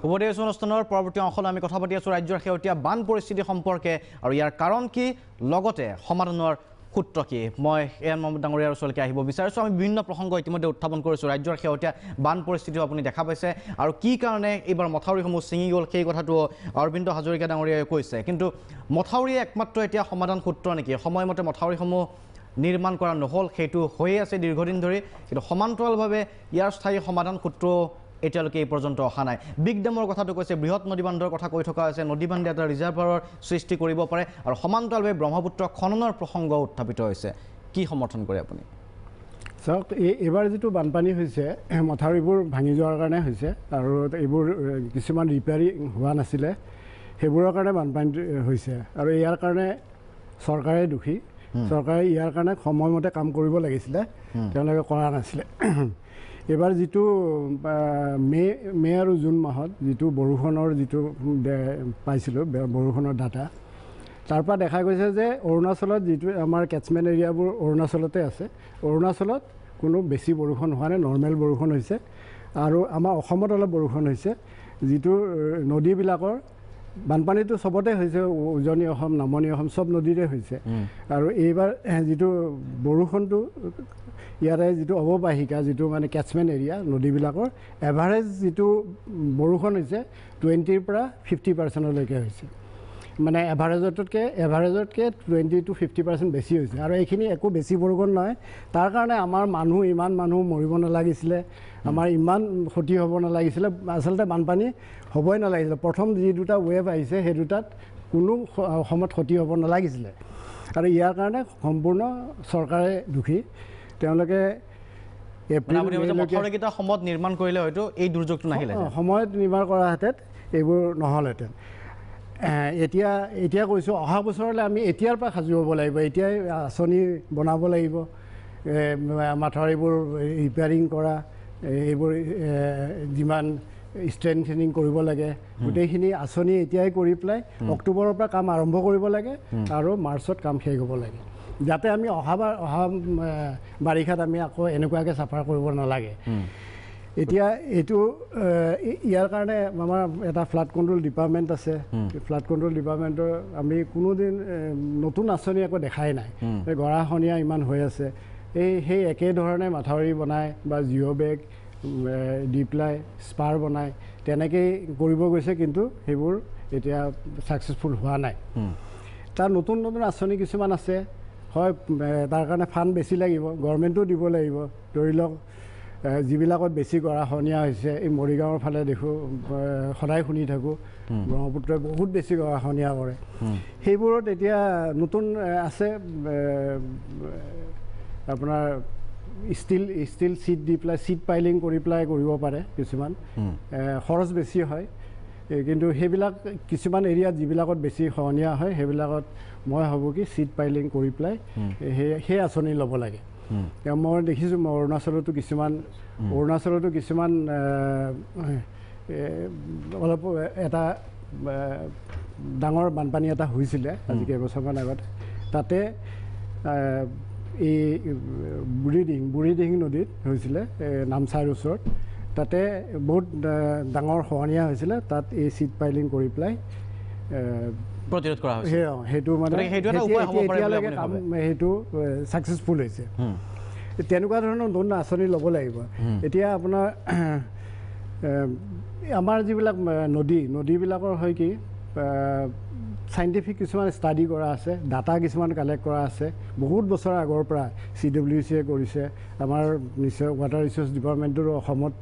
উপদেশ অনুষ্ঠানৰ পৰৱৰ্তী অংশলৈ আমি কথা পাতি আছোঁ ৰাজ্যৰ শেহতীয়া বান পৰিস্থিতি সম্পৰ্কে আৰু ইয়াৰ কাৰণ কি লগতে সমাধানৰ সূত্ৰ কি মই এন মহম্মদ ডাঙৰীয়াৰ ওচৰলৈকে আহিব বিচাৰিছোঁ আমি বিভিন্ন প্ৰসংগ ইতিমধ্যে উত্থাপন কৰিছোঁ ৰাজ্যৰ শেহতীয়া বান পৰিস্থিতিও আপুনি দেখা পাইছে আৰু কি কাৰণে এইবাৰ মথাউৰিসমূহ ছিঙি গ'ল সেই কথাটো অৰবিন্দ হাজৰিকা ডাঙৰীয়াই কৈছে কিন্তু মথাউৰিয়ে একমাত্ৰ এতিয়া সমাধান সূত্ৰ নেকি সময়মতে মথাউৰিসমূহ নিৰ্মাণ কৰা নহ'ল সেইটো হৈয়ে আছে দীৰ্ঘদিন ধৰি কিন্তু সমান্তৰালভাৱে ইয়াৰ স্থায়ী সমাধান সূত্ৰ এতিয়ালৈকে এই পৰ্যন্ত অহা নাই বিগ ডেমৰ কথাটো কৈছে বৃহৎ নদী বান্ধৰ কথা কৈ থকা হৈছে নদী বান্ধে এটা ৰিজাৰ্ভাৰৰ সৃষ্টি কৰিব পাৰে আৰু সমান্তৰালভাৱে ব্ৰহ্মপুত্ৰ খননৰ প্ৰসংগ উত্থাপিত হৈছে কি সমৰ্থন কৰে আপুনি চাওক এইবাৰ যিটো বানপানী হৈছে মথাউৰিবোৰ ভাঙি যোৱাৰ কাৰণে হৈছে আৰু এইবোৰ কিছুমান ৰিপেয়াৰিং হোৱা নাছিলে সেইবোৰৰ কাৰণে বানপানী হৈছে আৰু ইয়াৰ কাৰণে চৰকাৰে দোষী চৰকাৰে ইয়াৰ কাৰণে সময়মতে কাম কৰিব লাগিছিলে তেওঁলোকে কৰা নাছিলে এইবাৰ যিটো মে আৰু জুন মাহত যিটো বৰষুণৰ যিটো পাইছিলোঁ বৰষুণৰ ডাটা তাৰ পৰা দেখা গৈছে যে অৰুণাচলত যিটো আমাৰ কেটছমেণ্ট এৰিয়াবোৰ অৰুণাচলতে আছে অৰুণাচলত কোনো বেছি বৰষুণ হোৱা নাই নৰ্মেল বৰষুণ হৈছে আৰু আমাৰ অসমত অলপ বৰষুণ হৈছে যিটো নদীবিলাকৰ বানপানীটো চবতে হৈছে উজনি অসম নামনি অসম চব নদীতে হৈছে আৰু এইবাৰ যিটো বৰষুণটো ইয়াৰে যিটো অৱবাহিকা যিটো মানে কেটছমেণ্ট এৰিয়া নদীবিলাকৰ এভাৰেজ যিটো বৰষুণ হৈছে 20 পৰা 50% হৈছে মানে এভাৰেজতকৈ 20 to 50% বেছি হৈছে আৰু এইখিনি একো বেছি বৰষুণ নহয় তাৰ কাৰণে আমাৰ ইমান মানুহ মৰিব নালাগিছিলে আমাৰ ইমান ক্ষতি হ'ব নালাগিছিলে আচলতে বানপানী হ'বই নালাগিছিলে প্ৰথম যি দুটা ৱেভ আহিছে সেই দুটাত কোনো অসমত ক্ষতি হ'ব নালাগিছিলে আৰু ইয়াৰ কাৰণে সম্পূৰ্ণ চৰকাৰে দোষী তেওঁলোকে মথাউৰিকেইটা সময়ত নিৰ্মাণ কৰিলে হয়তো এই দুৰ্যোগটো নাহিলে সময়ত নিৰ্মাণ কৰাহেঁতেন এইবোৰ নহ'লহেঁতেন এতিয়া কৈছোঁ অহা বছৰলৈ আমি এতিয়াৰ পৰা সাজু হ'ব লাগিব এতিয়াই আঁচনি বনাব লাগিব মথাউৰিবোৰ ৰিপেয়াৰিং কৰা এইবোৰ যিমান ষ্ট্ৰেংথেনিং কৰিব লাগে গোটেইখিনি আঁচনি এতিয়াই কৰি পেলাই অক্টোবৰৰ পৰা কাম আৰম্ভ কৰিব লাগে আৰু মাৰ্চত কাম শেষ হ'ব লাগে যাতে আমি অহা বাৰিষাত আমি আকৌ এনেকুৱাকৈ চাফা কৰিব নালাগে এতিয়া এইটো ইয়াৰ কাৰণে আমাৰ এটা ফ্লাড কণ্ট্ৰল ডিপাৰ্টমেণ্ট আছে ফ্লাড কণ্ট্ৰল ডিপাৰ্টমেণ্টৰ আমি কোনোদিন নতুন আঁচনি একো দেখাই নাই গৰাখহনীয়া ইমান হৈ আছে সেই একেধৰণে মাথাউৰি বনাই বা জিঅ' বেগ দি পেলাই স্পাৰ বনাই তেনেকেই কৰিব গৈছে কিন্তু সেইবোৰ এতিয়া ছাকচেছফুল হোৱা নাই তাৰ নতুন আঁচনি কিছুমান আছে হয় তাৰ কাৰণে ফাণ্ড বেছি লাগিব গভৰ্ণমেণ্টো দিব লাগিব ধৰি লওক যিবিলাকত বেছি গৰাখহনীয়া হৈছে এই মৰিগাঁৱৰ ফালে দেখোঁ সদায় শুনি থাকোঁ ব্ৰহ্মপুত্ৰই বহুত বেছি গৰাখহনীয়া কৰে সেইবোৰত এতিয়া নতুন আছে আপোনাৰ ষ্টিল চিট দি পেলাই চিট পাইলিং কৰি পেলাই কৰিব পাৰে কিছুমান খৰচ বেছি হয় কিন্তু সেইবিলাক কিছুমান এৰিয়াত যিবিলাকত বেছি খহনীয়া হয় সেইবিলাকত মই ভাবোঁ কি চিট পাইলিং কৰি পেলাই সেই আঁচনি ল'ব লাগে মই দেখিছোঁ মই অৰুণাচলতো কিছুমান অলপ এটা ডাঙৰ বানপানী এটা হৈছিলে আজি কেইবছৰমান আগত তাতে এই বুঢ়ীদিহিং নদীত হৈছিলে নামচাইৰ ওচৰত তাতে বহুত ডাঙৰ খহনীয়া হৈছিলে তাত এই চিট পাইলিং কৰি পেলাই প্ৰতিৰোধ কৰা হৈছে সেইটো মানে এতিয়ালৈকে কাম সেইটো ছাকচেছফুল হৈছে তেনেকুৱা ধৰণৰ নতুন আঁচনি ল'ব লাগিব এতিয়া আপোনাৰ আমাৰ যিবিলাক নদীবিলাকৰ হয় কি চাইণ্টিফিক কিছুমান ষ্টাডি কৰা আছে ডাটা কিছুমান কালেক্ট কৰা আছে বহুত বছৰ আগৰ পৰা CWCয়ে কৰিছে আমাৰ নিশ্চয় ৱাটাৰ ৰিচোৰ্চ ডিপাৰ্টমেণ্টৰো অসমত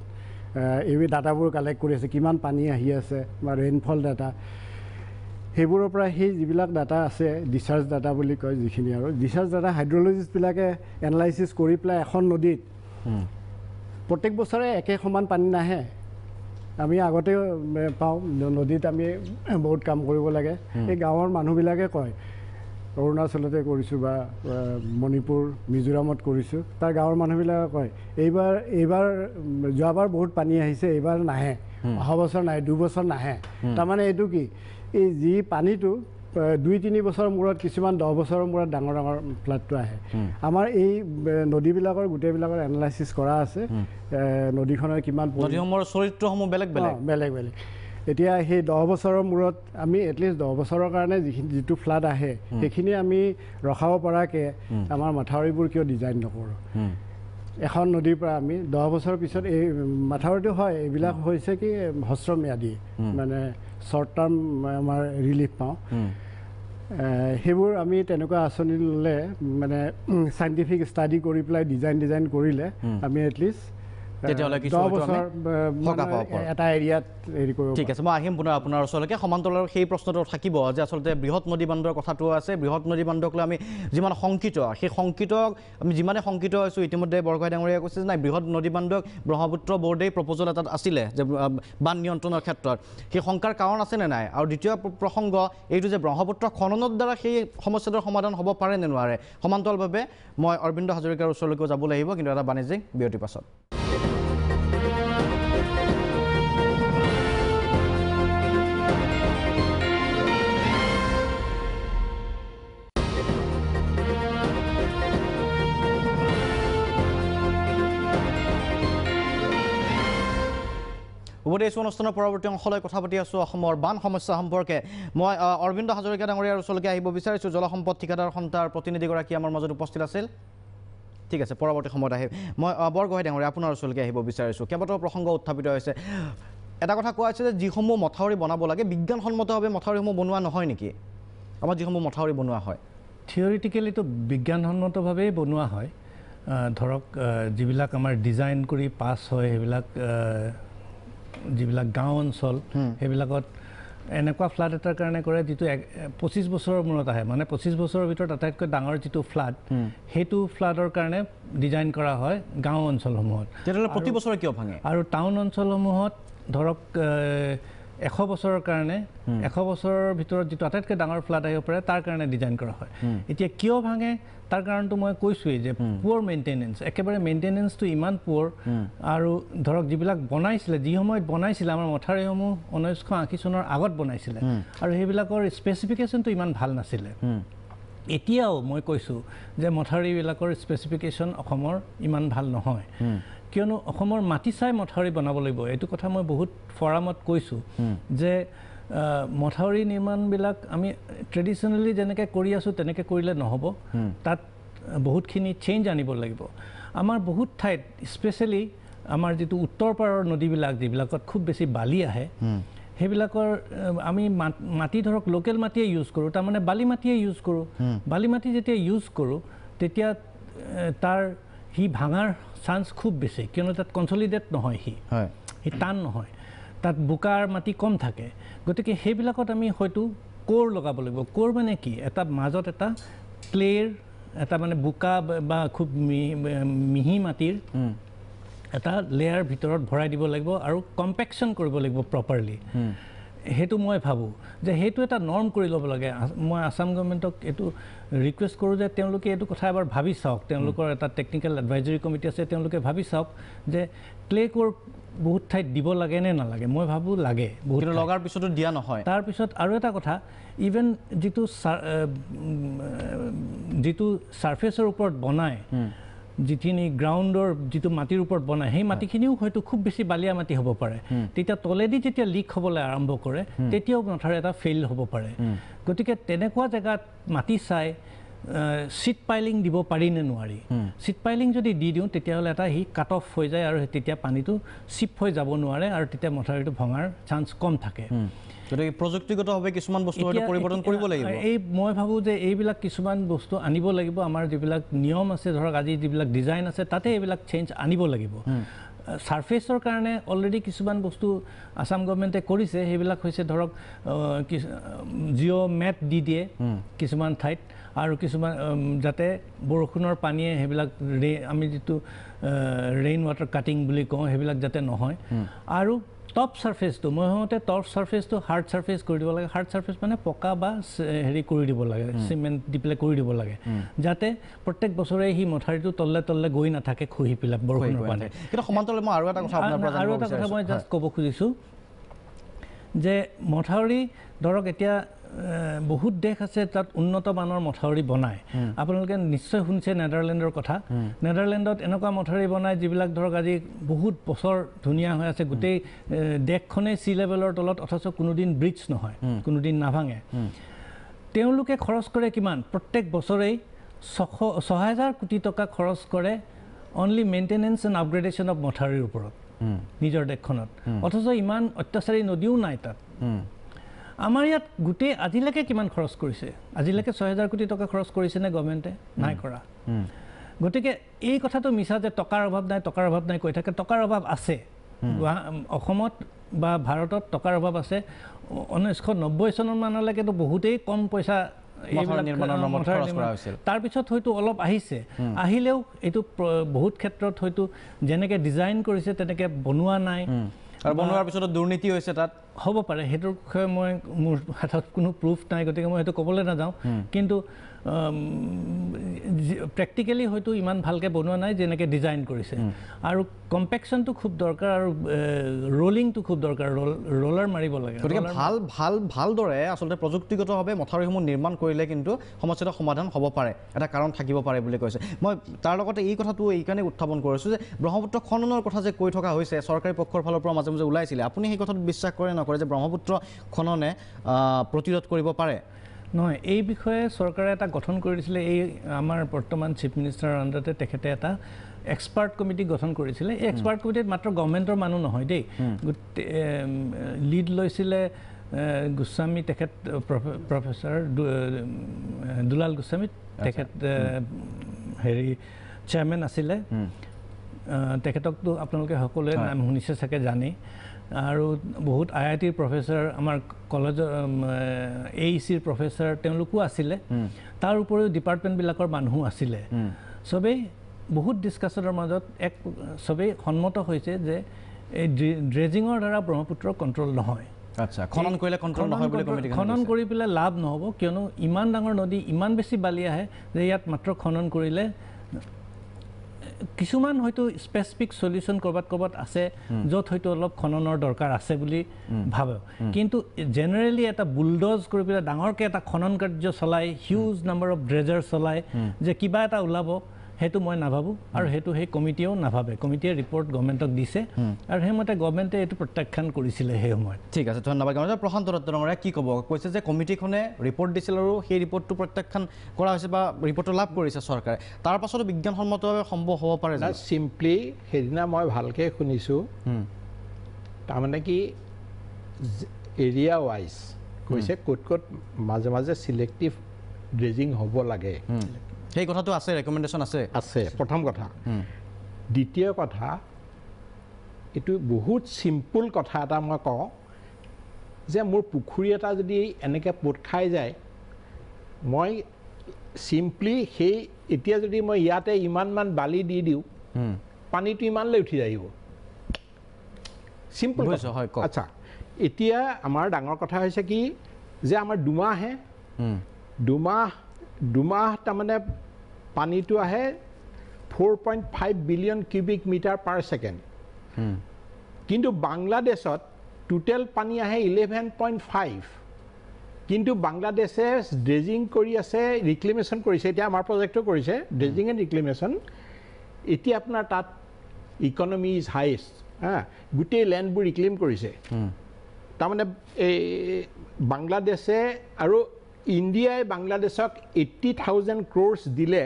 এই ডাটাবোৰ কালেক্ট কৰি আছে কিমান পানী আহি আছে বা ৰেইনফল ডাটা সেইবোৰৰ পৰা সেই যিবিলাক ডাটা আছে ডিচাৰ্জ ডাটা বুলি কয় যিখিনি আৰু ডিচাৰ্জ ডাটা হাইড্ৰলজিষ্টবিলাকে এনালাইচিছ কৰি পেলাই এখন নদীত প্ৰত্যেক বছৰে একে সমান পানী নাহে আমি আগতে পাওঁ নদীত আমি বহুত কাম কৰিব লাগে এই গাঁৱৰ মানুহবিলাকে কয় অৰুণাচলতে কৰিছোঁ বা মণিপুৰ মিজোৰামত কৰিছোঁ তাৰ গাঁৱৰ মানুহবিলাকে কয় এইবাৰ যোৱাবাৰ বহুত পানী আহিছে এইবাৰ নাহে অহা বছৰ নাহে 2 বছৰ নাহে তাৰমানে এইটো কি এই যি পানীটো 2-3 বছৰৰ মূৰত কিছুমান 10 বছৰৰ মূৰত ডাঙৰ ফ্লাডটো আহে আমাৰ এই নদীবিলাকৰ গোটেইবিলাকৰ এনালাইচিছ কৰা আছে নদীখনৰ কিমান নদীসমূহৰ চৰিত্ৰসমূহ বেলেগ এতিয়া সেই 10 বছৰৰ মূৰত আমি এটলিষ্ট 10 বছৰৰ কাৰণে যিটো ফ্লাড আহে সেইখিনি আমি ৰখাব পৰাকৈ আমাৰ মাথাউৰিবোৰ কিয় ডিজাইন নকৰোঁ এখন নদীৰ পৰা আমি 10 বছৰৰ পিছত এই মাথাউৰিটো হয় এইবিলাক হৈছে কি হ্ৰস্বম্যাদী মানে শ্বৰ্ট টাৰ্ম আমাৰ ৰিলিফ পাওঁ সেইবোৰ আমি তেনেকুৱা আঁচনি ল'লে মানে চাইণ্টিফিক ষ্টাডি কৰি পেলাই ডিজাইন কৰিলে আমি এটলিষ্ট তেতিয়াহ'লে কিছু 10 বছৰ এটা এৰিয়াত হেৰি কৰিব। ঠিক আছে, মই আহিম পুনৰ আপোনাৰ ওচৰলৈকে। সমান্তৰাল সেই প্ৰশ্নটো থাকিব যে আচলতে বৃহৎ নদী বান্ধৰ কথাটো আছে। বৃহৎ নদী বান্ধক লৈ আমি যিমান শংকিত, সেই শংকিতক আমি যিমানে শংকিত হৈছোঁ, ইতিমধ্যে বৰগোহাঁই ডাঙৰীয়াই কৈছে যে নাই, বৃহৎ নদী বান্ধক ব্ৰহ্মপুত্ৰ বৰ্ডেই প্ৰপ'জল এটাত আছিলে যে বান নিয়ন্ত্ৰণৰ ক্ষেত্ৰত, সেই শংকাৰ কাৰণ আছেনে নাই? আৰু দ্বিতীয় প্ৰসংগ এইটো যে ব্ৰহ্মপুত্ৰ খননৰ দ্বাৰা সেই সমস্যাটোৰ সমাধান হ'ব পাৰে নে নোৱাৰে। সমান্তৰালভাৱে মই অৰবিন্দ হাজৰিকাৰ ওচৰলৈকেও যাব লাগিব, কিন্তু এটা বাণিজ্যিক বিৰতিৰ পাছত। উভতি আহিছোঁ অনুষ্ঠানৰ পৰৱৰ্তী অংশলৈ। কথা পাতি আছোঁ অসমৰ বান সমস্যা সম্পৰ্কে। মই অৰবিন্দ হাজৰিকা ডাঙৰীয়াৰ ওচৰলৈকে আহিব বিচাৰিছোঁ। জলসম্পদ ঠিকাদাৰ সন্থাৰ প্ৰতিনিধিগৰাকী আমাৰ মাজত উপস্থিত আছিল। ঠিক আছে, পৰৱৰ্তী সময়ত আহিম। মই বৰগোহাঁই ডাঙৰীয়া আপোনাৰ ওচৰলৈকে আহিব বিচাৰিছোঁ। কেইবাটাও প্ৰসংগ উত্থাপিত হৈছে। এটা কথা কোৱা হৈছে যে যিসমূহ মথাউৰি বনাব লাগে, বিজ্ঞানসন্মতভাৱে মথাউৰিসমূহ বনোৱা নহয় নেকি? আমাৰ যিসমূহ মথাউৰি বনোৱা হয় থিয়ৰিটিকেলিতো বিজ্ঞানসন্মতভাৱেই বনোৱা হয়। ধৰক যিবিলাক আমাৰ ডিজাইন কৰি পাছ হয়, সেইবিলাক যিবিলাক গাঁও অঞ্চল, সেইবিলাকত এনেকুৱা ফ্লাড এটাৰ কাৰণে কৰে যিটো 25 বছৰৰ মূৰত আহে। মানে 25 বছৰৰ ভিতৰত আটাইতকৈ ডাঙৰ যিটো ফ্লাড, সেইটো ফ্লাডৰ কাৰণে ডিজাইন কৰা হয় গাঁও অঞ্চলসমূহত। তেতিয়াহ'লে প্ৰতি বছৰে কিয় ভাঙে? আৰু টাউন অঞ্চলসমূহত ধৰক 100 বছৰৰ কাৰণে, 100 বছৰৰ ভিতৰত যিটো আটাইতকৈ ডাঙৰ ফ্লাড আহিব পাৰে তাৰ কাৰণে ডিজাইন কৰা হয়। এতিয়া কিয় ভাঙে তাৰ কাৰণটো মই কৈছোঁৱেই যে পুৱাৰ মেইনটেনেঞ্চ, একেবাৰে মেইনটেনেঞ্চটো ইমান পুৱাৰ। আৰু ধৰক যিবিলাক বনাইছিলে, যি সময়ত বনাইছিলে আমাৰ মথাউৰিসমূহ 1980 চনৰ আগত বনাইছিলে, আৰু সেইবিলাকৰ স্পেচিফিকেশ্যনটো ইমান ভাল নাছিলে। এতিয়াও মই কৈছোঁ যে মথাউৰিবিলাকৰ স্পেচিফিকেশ্যন অসমৰ ইমান ভাল নহয়, কিয়নো অসমৰ মাটি চাই মথাউৰি বনাব লাগিব। এইটো কথা মই বহুত ফৰামত কৈছোঁ যে মথাউৰি নিৰ্মাণবিলাক আমি ট্ৰেডিশ্যনেলি যেনেকৈ কৰি আছোঁ তেনেকৈ কৰিলে নহ'ব, তাত বহুতখিনি চেঞ্জ আনিব লাগিব। আমাৰ বহুত ঠাইত স্পেচিয়েলি আমাৰ যিটো উত্তৰ পাৰৰ নদীবিলাক, যিবিলাকত খুব বেছি বালি আহে, সেইবিলাকৰ আমি মাটি ধৰক লোকেল মাটিয়ে ইউজ কৰোঁ, তাৰমানে বালি মাটিয়ে ইউজ কৰোঁ। বালি মাটি যেতিয়া ইউজ কৰোঁ তেতিয়া তাৰ সি ভাঙাৰ চান্স খুব বেছি, কিয়নো তাত কনচলিডেট নহয়, সি টান নহয়, তাত বোকাৰ মাটি কম থাকে। গতিকে সেইবিলাকত আমি হয়তো কোৰ লগাব লাগিব। কোৰ মানে কি? এটা মাজত এটা ক্লেৰ, এটা মানে বোকা বা খুব মিহি মাটিৰ এটা লেয়াৰ ভিতৰত ভৰাই দিব লাগিব আৰু কম্পেকশ্যন কৰিব লাগিব প্ৰপাৰলি। সেইটো মই ভাবোঁ যে সেইটো এটা নৰ্ম কৰি ল'ব লাগে। মই আসাম গভৰ্ণমেণ্টক এইটো ৰিকুৱেষ্ট কৰোঁ যে তেওঁলোকে এইটো কথা এবাৰ ভাবি চাওক। তেওঁলোকৰ এটা টেকনিকেল এডভাইজৰী কমিটি আছে, তেওঁলোকে ভাবি চাওক যে ক্লে কোৰ বহুত ঠাইত দিব লাগে নে নালাগে। মই ভাবোঁ লাগে, বহুত লগাৰ পিছতো দিয়া নহয়। তাৰপিছত আৰু এটা কথা, ইভেন যিটো ছাৰ্ফেচৰ ওপৰত বনায়, যিখিনি গ্ৰাউণ্ডৰ যিটো মাটিৰ ওপৰত বনায়, সেই মাটিখিনিও হয়তো খুব বেছি বালিয়া মাটি হ'ব পাৰে। তেতিয়া তলেদি যেতিয়া লিক হ'বলৈ আৰম্ভ কৰে তেতিয়াও মথাউৰি এটা ফেইল হ'ব পাৰে। গতিকে তেনেকুৱা জেগাত মাটি চাই চিট পাইলিং দিব পাৰি নে নোৱাৰি। চিট পাইলিং যদি দি দিওঁ তেতিয়াহ'লে এটা সি কাট অফ হৈ যায় আৰু তেতিয়া পানীটো চিপ হৈ যাব নোৱাৰে, আৰু তেতিয়া মথাউৰিটো ভঙাৰ চান্স কম থাকে। গতিকে প্ৰযুক্তিগতভাৱে কিছুমান বস্তু পৰিৱৰ্তন কৰিব লাগিব। মই ভাবোঁ যে এইবিলাক কিছুমান বস্তু আনিব লাগিব। আমাৰ যিবিলাক নিয়ম আছে, ধৰক আজি যিবিলাক ডিজাইন আছে, তাতে এইবিলাক চেঞ্জ আনিব লাগিব। ছাৰ্ফেচৰ কাৰণে অলৰেডি কিছুমান বস্তু আসাম গভৰ্ণমেণ্টে কৰিছে। সেইবিলাক হৈছে ধৰক জিঅ' মেট দি দিয়ে কিছুমান ঠাইত, আৰু কিছুমান যাতে বৰষুণৰ পানীয়ে সেইবিলাক আমি যিটো ৰেইন ৱাটাৰ কাটিং বুলি কওঁ, সেইবিলাক যাতে নহয়। আৰু টপ ছাৰ্ফেচটো, মই ভাবোঁতে টপ ছাৰ্ফেচটো হাৰ্ড ছাৰ্ফেচ কৰি দিব লাগে। হাৰ্ড ছাৰ্ফেচ মানে পকা বা হেৰি কৰি দিব লাগে, চিমেণ্ট দি পেলাই কৰি দিব লাগে, যাতে প্ৰত্যেক বছৰে সি মথাউৰিটো তললে তললে গৈ নাথাকে খহি পেলাই বৰষুণৰ পানী। কিন্তু সমান্তৰালে মই আৰু এটা কথা মই জাষ্ট ক'ব খুজিছোঁ যে মথাউৰি ধৰক এতিয়া বহুত দেশ আছে তাত উন্নত মানৰ মথাউৰি বনায়। আপোনালোকে নিশ্চয় শুনিছে নেদাৰলেণ্ডৰ কথা। নেদাৰলেণ্ডত এনেকুৱা মথাউৰি বনায় যিবিলাক ধৰক আজি বহুত বছৰ ধুনীয়া হৈ আছে, গোটেই দেশখনেই চি লেভেলৰ তলত, অথচ কোনোদিন ব্ৰিজ নহয়, কোনোদিন নাভাঙে। তেওঁলোকে খৰচ কৰে কিমান? প্ৰত্যেক বছৰেই 6,000 কোটি টকা খৰচ কৰে only maintenance and upgradation of মথাউৰিৰ ওপৰত নিজৰ দেশখনত, অথচ ইমান অত্যাচাৰী নদীও নাই তাত। আমাৰ ইয়াত গোটেই আজিলৈকে কিমান খৰচ কৰিছে আজিলৈকে 6,000 কোটি টকা খৰচ কৰিছেনে গভৰ্ণমেণ্টে নাই কৰা গতিকে এই কথাটো মিছা যে টকাৰ অভাৱ নাই কৈ থাকে টকাৰ অভাৱ আছে অসমত বা ভাৰতত টকাৰ অভাৱ আছে 1990 চনৰ মানলৈকেতো বহুতেই কম পইচা তাৰ পিছত হয়তো অলপ আহিছে আহিলেও এইটো বহুত ক্ষেত্ৰত হয়তো যেনেকৈ ডিজাইন কৰিছে তেনেকৈ বনোৱা নাই আৰু বনোৱাৰ পিছত দুৰ্নীতি হৈছে তাত হ'ব পাৰে সেইটোৰ বিষয়ে মই মোৰ হাতত কোনো প্ৰুফ নাই গতিকে মই সেইটো ক'বলৈ নাযাওঁ কিন্তু প্ৰেক্টিকেলি হয়তো ইমান ভালকৈ বনোৱা নাই যেনেকৈ ডিজাইন কৰিছে আৰু কম্পেকশ্যনটো খুব দৰকাৰ আৰু ৰোলিংটো খুব দৰকাৰ ৰোলাৰ মাৰিব লাগে গতিকে ভালদৰে আচলতে প্ৰযুক্তিগতভাৱে মথাউৰিসমূহ নিৰ্মাণ কৰিলে কিন্তু সমস্যাটো সমাধান হ'ব পাৰে এটা কাৰণ থাকিব পাৰে বুলি কৈছে মই তাৰ লগতে এই কথাটো এইকাৰণে উত্থাপন কৰিছোঁ যে ব্ৰহ্মপুত্ৰ খননৰ কথা যে কৈ থকা হৈছে চৰকাৰী পক্ষৰ ফালৰ পৰা মাজে মাজে ওলাইছিলে আপুনি সেই কথাটো বিশ্বাস কৰে নকৰে যে ব্ৰহ্মপুত্ৰ খননে প্ৰতিৰোধ কৰিব পাৰে নহয় এই বিষয়ে চৰকাৰে এটা গঠন কৰি দিছিলে এই আমাৰ বৰ্তমান চিফ মিনিষ্টাৰৰ আণ্ডাৰতে তেখেতে এটা এক্সপাৰ্ট কমিটি গঠন কৰিছিলে এই এক্সপাৰ্ট কমিটিত মাত্ৰ গভৰ্ণমেণ্টৰ মানুহ নহয় দেই লিড লৈছিলে গোস্বামী তেখেত প্ৰফেচাৰ দুলাল গোস্বামী তেখেত হেৰি চেয়াৰমেন আছিলে তেখেতকতো আপোনালোকে সকলোৱে নাম শুনিছে চাগে জানেই আৰু বহুত IITৰ প্ৰফেচাৰ আমাৰ কলেজৰ AECৰ প্ৰফেচাৰ তেওঁলোকো আছিলে তাৰ উপৰিও ডিপাৰ্টমেণ্টবিলাকৰ মানুহো আছিলে চবেই বহুত ডিছকাশ্যনৰ মাজত চবেই সন্মত হৈছে যে এই ড্ৰেজিঙৰ দ্বাৰা ব্ৰহ্মপুত্ৰ কণ্ট্ৰল নহয় আচ্ছা খনন কৰিলে কণ্ট্ৰল নহয় বুলি কমিটিখনে খনন কৰি পেলাই লাভ নহ'ব কিয়নো ইমান ডাঙৰ নদী ইমান বেছি বালি আহে যে ইয়াত মাত্ৰ খনন কৰিলে কিছুমান হয়তো স্পেচিফিক সলিউশন কৰবাত আছে য'ত হয়তো অলপ খননৰ দৰকাৰ আছে বুলি ভাবে কিন্তু জেনাৰেলি এটা বুলডোজ কৰি পেলাই ডাঙৰকৈ এটা খনন কাৰ্য চলাই হিউজ নাম্বাৰ অফ ড্ৰেজাৰ চলাই যে কিবা এটা ওলাব সেইটো মই নাভাবো আৰু সেইটো সেই কমিটিও নাভাবে কমিটিয়ে ৰিপৰ্ট গভৰ্ণমেণ্টক দিছে আৰু সেইমতে গভৰ্ণমেণ্টে এইটো প্ৰত্যাখ্যান কৰিছিলে সেই সময়ত ঠিক আছে ধন্যবাদ প্ৰশান্ত দত্ত ডাঙৰীয়া কি ক'ব কৈছে যে কমিটিখনে ৰিপৰ্ট দিছিল আৰু সেই ৰিপৰ্টটো প্ৰত্যাখ্যান কৰা হৈছে বা ৰিপৰ্টটো লাভ কৰিছে চৰকাৰে তাৰ পাছতো বিজ্ঞানসন্মতভাৱে সম্ভৱ হ'ব পাৰে না চিম্পলি সেইদিনা মই ভালকৈ শুনিছোঁ তাৰমানে কি এৰিয়া ৱাইজ কৈছে ক'ত মাজে মাজে চিলেক্টিভ ড্ৰেজিং হ'ব লাগে সেই কথাটো আছে ৰেকমেণ্ডেশ্যন আছে প্ৰথম কথা দ্বিতীয় কথা এইটো বহুত চিম্পুল কথা এটা মই কওঁ যে মোৰ পুখুৰী এটা যদি এনেকৈ পোত খাই যায় মই চিম্পলি সেই এতিয়া যদি মই ইয়াতে ইমানমান বালি দি দিওঁ পানীটো ইমানলৈ উঠি আহিব চিম্পল আচ্ছা এতিয়া আমাৰ ডাঙৰ কথা হৈছে কি যে আমাৰ দুমাহ তাৰমানে পানীটো আহে 4.5 billion cubic metre per second কিন্তু বাংলাদেশত টোটেল পানী আহে 11.5 কিন্তু বাংলাদেশে ড্ৰেজিং কৰি আছে ৰিক্লেমেশ্যন কৰিছে এতিয়া আমাৰ প্ৰজেক্টটো কৰিছে ড্ৰেজিং এণ্ড ৰিক্লেমেশ্যন এতিয়া আপোনাৰ তাত ইকনমি ইজ হাইষ্ট গোটেই লেণ্ডবোৰ ৰিক্লেম কৰিছে তাৰমানে এই বাংলাদেশে আৰু ইণ্ডিয়াই বাংলাদেশক 80,000 crores দিলে